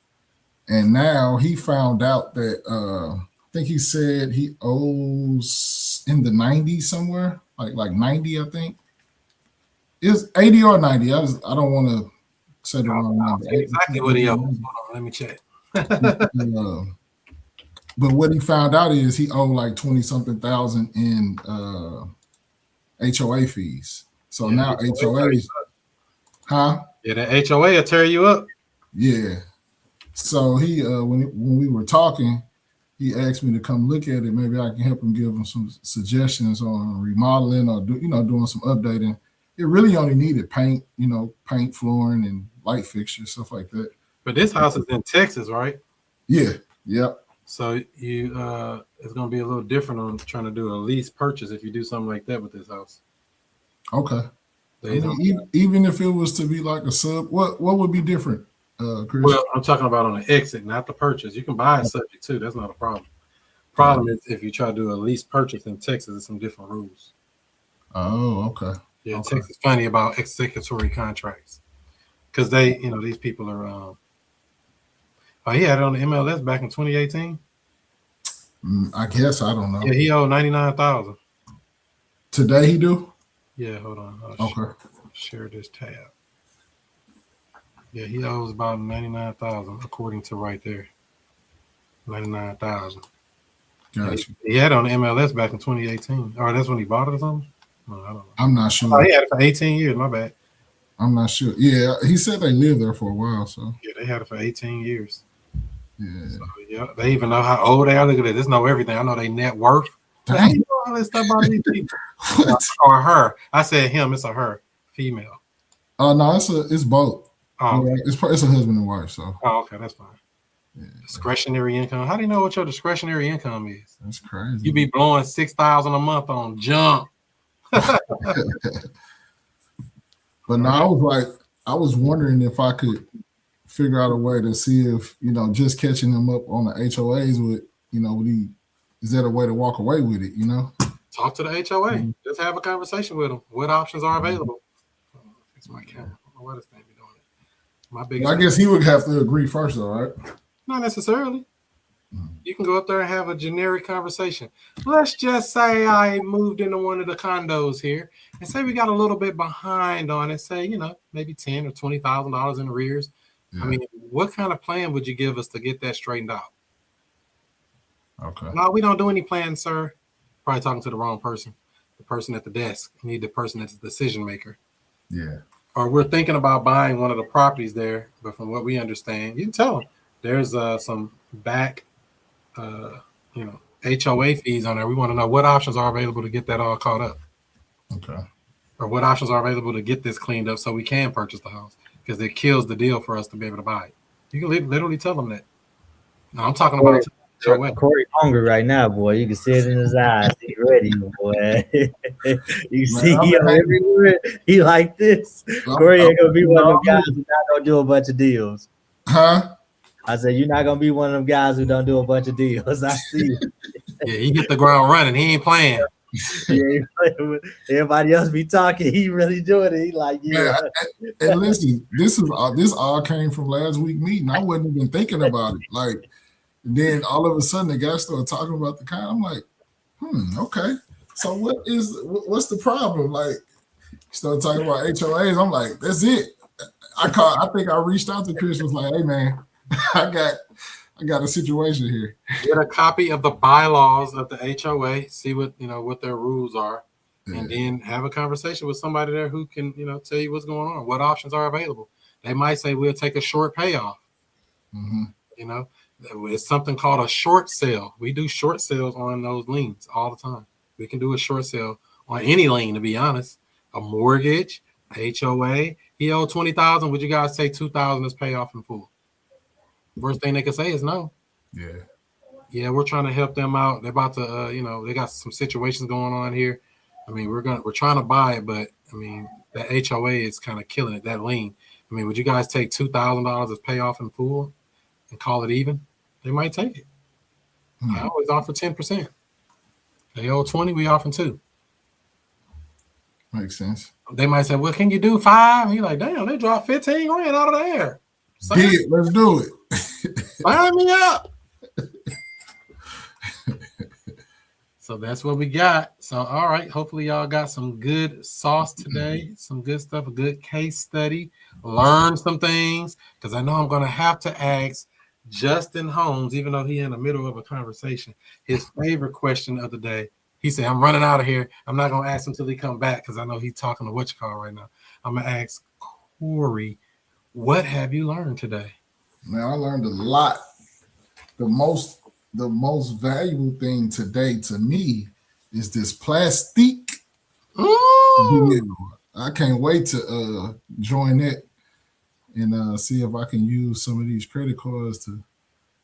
And now he found out that I think he said he owes in the 90s somewhere, like 90, I think. It's 80 or 90. I don't want to say the wrong number. Exactly what he owes. Hold on, let me check. But what he found out is he owed like 20 something thousand in HOA fees. So now HOAs, huh? Yeah, the HOA will tear you up. Yeah. So he when we were talking, he asked me to come look at it. Maybe I can help him, give him some suggestions on remodeling or doing some updating. It really only needed paint, paint, flooring, and light fixtures, stuff like that. But this house is in Texas, right? Yeah. Yep. So you it's gonna be a little different on trying to do a lease purchase if you do something like that with this house. Okay. Even if it was to be like a sub, what would be different, Chris? Well, I'm talking about on the exit, not the purchase. You can buy a subject too. That's not a problem. Problem is if you try to do a lease purchase in Texas, there's some different rules. Oh, okay. Yeah, Okay. Texas funny about executory contracts because they, these people are. Oh, he had it on the MLS back in 2018. I guess I don't know. Yeah, he owed 99,000. Today he do? Yeah, hold on. Okay. Share this tab. Yeah, he owes about 99,000 according to right there. 99,000. Gotcha. He had it on the MLS back in 2018. Or that's when he bought it or something? No, I don't know. I'm not sure. Oh, he had it for 18 years. My bad. I'm not sure. Yeah, he said they lived there for a while. So Yeah, they had it for 18 years. yeah. So, yeah, they even know how old they are. Look at this. This know everything. I know they net worth. How Dang. you know all this stuff about these people? What? Or her. I said him. It's a her. Female. Oh no, it's both. Oh, Yeah, it's a husband and wife. So okay, that's fine. yeah, Discretionary income. How do you know what your discretionary income is? that's crazy. You be blowing $6,000 a month on junk. But now I was wondering if I could figure out a way to see if just catching him up on the HOAs would is that a way to walk away with it? Talk to the HOA. Just have a conversation with them. What options are available? Fix my camera. I don't know why this thing be doing it. My biggest. I guess he would have to agree first, though, right? Not necessarily. You can go up there and have a generic conversation. Let's just say I moved into one of the condos here and say we got a little bit behind on it. Say, maybe $10,000 or $20,000 in arrears. Yeah. I mean, what kind of plan would you give us to get that straightened out? Okay. No, we don't do any plans, sir. Probably talking to the wrong person. The person at the desk. You need the person that's the decision maker. Yeah. Or we're thinking about buying one of the properties there, but from what we understand, you can tell them there's some back HOA fees on there. We want to know what options are available to get that all caught up, Okay. or what options are available to get this cleaned up so we can purchase the house, because it kills the deal for us to be able to buy it. You can literally tell them that. Now, I'm talking about HOA. Corey hungry right now, boy. You can see it in his eyes. He ready, boy. You see him everywhere. He like this. Corey ain't gonna be one of them guys who not gonna do a bunch of deals. Huh? I said, you're not gonna be one of them guys who don't do a bunch of deals. I see it. Yeah, he hit the ground running. He ain't playing. Everybody else be talking. He really doing it. He like, yeah. And listen, this all came from last week meeting. I wasn't even thinking about it. Like, then all of a sudden the guy started talking about the kind. I'm like, okay. So what's the problem? Like, started talking about HOAs. I'm like, that's it. I think I reached out to Chris, was like, hey man, I got a situation here. Get a copy of the bylaws of the HOA, see what what their rules are, and then have a conversation with somebody there who can tell you what's going on, what options are available. They might say we'll take a short payoff. Mm-hmm. It's something called a short sale. We do short sales on those liens all the time. We can do a short sale on any lien, to be honest. A mortgage, HOA. He owed $20,000. Would you guys say $2,000 is pay off in full? Worst thing they could say is no. Yeah, we're trying to help them out. They're about to, they got some situations going on here. I mean, we're trying to buy it, but I mean, that HOA is kind of killing it. That lien. I mean, would you guys take $2,000 as pay off in full and call it even? They might take it. I always offer 10%. They owe 20, we offer 2. Makes sense. They might say, well, can you do 5? And you're like, damn, they dropped 15 grand out of the air. Let's do it. Sign me up. So that's what we got. So, all right. Hopefully, y'all got some good sauce today, some good stuff, a good case study, learn some things. Because I know I'm going to have to ask Justin Holmes, even though he's in the middle of a conversation, his favorite question of the day. He said, I'm running out of here. I'm not going to ask him until he come back because I know he's talking to whatchamacallit right now. I'm going to ask Corey, what have you learned today? Man, I learned a lot. The most valuable thing today to me is this plastic deal. I can't wait to join that and see if I can use some of these credit cards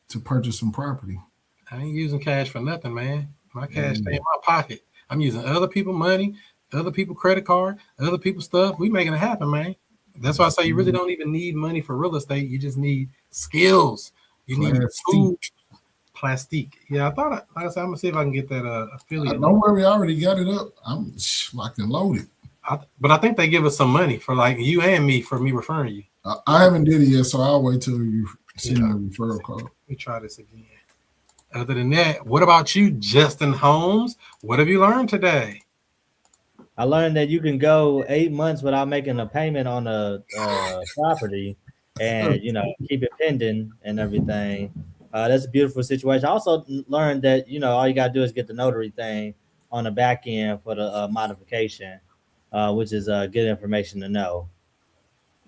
to purchase some property. I ain't using cash for nothing, man. My cash stay in my pocket. I'm using other people's money, other people's credit card, other people's stuff. We making it happen, man. That's why I say you really don't even need money for real estate. You just need skills. You need food. Plastique. Yeah, I thought, like I said, I'm gonna see if I can get that affiliate. Don't worry, I already got it up. I'm locked and loaded. But I think they give us some money for like you and me for me referring you. I haven't did it yet, so I'll wait till you send me a referral code. Let me try this again. Other than that, what about you, Justin Holmes? What have you learned today? I learned that you can go 8 months without making a payment on a property, and keep it pending and everything. That's a beautiful situation. I also learned that all you gotta do is get the notary thing on the back end for the modification, which is good information to know.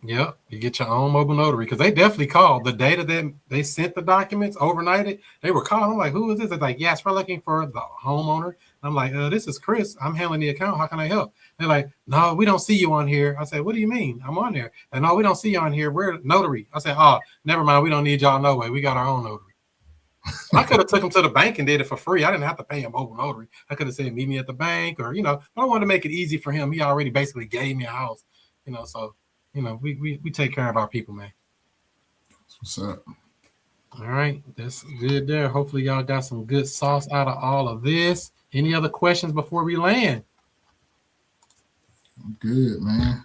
Yep, you get your own mobile notary because they definitely called the day that they sent the documents overnighted. They were calling. I'm like, who is this? They're like, yes, we're looking for the homeowner. I'm like, this is Chris. I'm handling the account. How can I help? They're like, no, we don't see you on here. I said, what do you mean? I'm on there. And no, we don't see you on here. We're notary. I said, oh, never mind. We don't need y'all no way. We got our own notary. I could have took him to the bank and did it for free. I didn't have to pay him mobile notary. I could have said, meet me at the bank or, I wanted to make it easy for him. He already basically gave me a house, so. We take care of our people, man. What's up? All right, that's good there. Hopefully y'all got some good sauce out of all of this. Any other questions before we land? I'm good, man.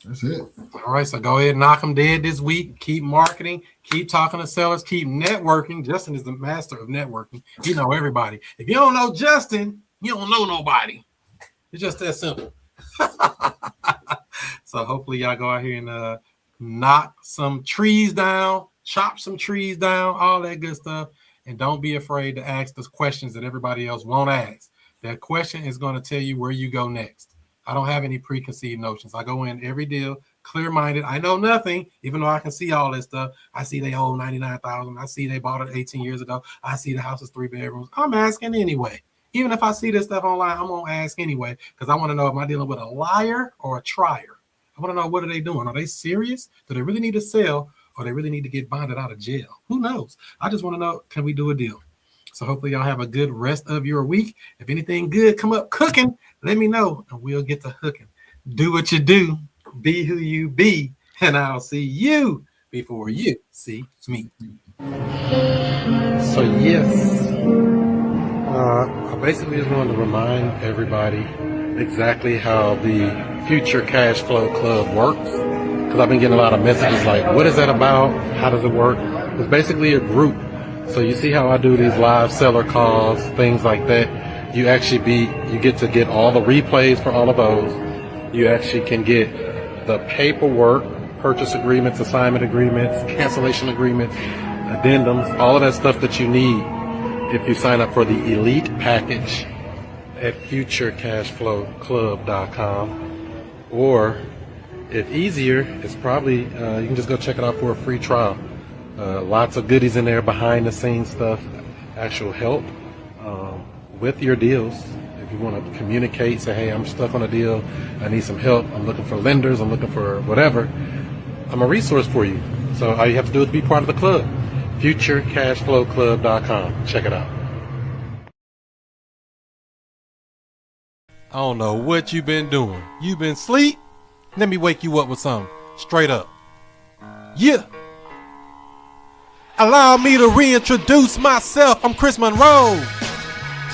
That's it. All right, so go ahead and knock them dead this week. Keep marketing, keep talking to sellers, keep networking. Justin is the master of networking. He know everybody. If you don't know Justin, you don't know nobody. It's just that simple. So hopefully y'all go out here and knock some trees down, chop some trees down, all that good stuff. And don't be afraid to ask those questions that everybody else won't ask. That question is going to tell you where you go next. I don't have any preconceived notions. I go in every deal clear-minded. I know nothing, even though I can see all this stuff. I see they owe $99,000. I see they bought it 18 years ago. I see the house is 3 bedrooms. I'm asking anyway. Even if I see this stuff online, I'm going to ask anyway because I want to know, am I dealing with a liar or a trier? I want to know, what are they doing? Are they serious? Do they really need to sell or they really need to get bonded out of jail? Who knows? I just want to know, can we do a deal? So hopefully y'all have a good rest of your week. If anything good come up cooking, let me know and we'll get to hooking. Do what you do. Be who you be. And I'll see you before you see me. So yes. I basically just wanted to remind everybody exactly how the Future Cash Flow Club works, because I've been getting a lot of messages like, what is that about? How does it work? It's basically a group. So you see how I do these live seller calls, things like that. You get to get all the replays for all of those. You actually can get the paperwork, purchase agreements, assignment agreements, cancellation agreements, addendums, all of that stuff that you need if you sign up for the elite package at futurecashflowclub.com. Or if easier, it's probably you can just go check it out for a free trial. Lots of goodies in there, behind the scenes stuff, actual help with your deals. If you want to communicate, say, hey, I'm stuck on a deal, I need some help, I'm looking for lenders, I'm looking for whatever, I'm a resource for you. So all you have to do is be part of the club. futurecashflowclub.com. Check it out. I don't know what you been doing. You been sleep? Let me wake you up with something. Straight up. Yeah. Allow me to reintroduce myself. I'm Chris Monroe.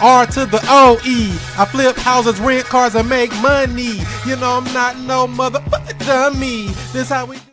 R to the O-E. I flip houses, rent cars, and make money. You know I'm not no motherfucker dummy. This how we do.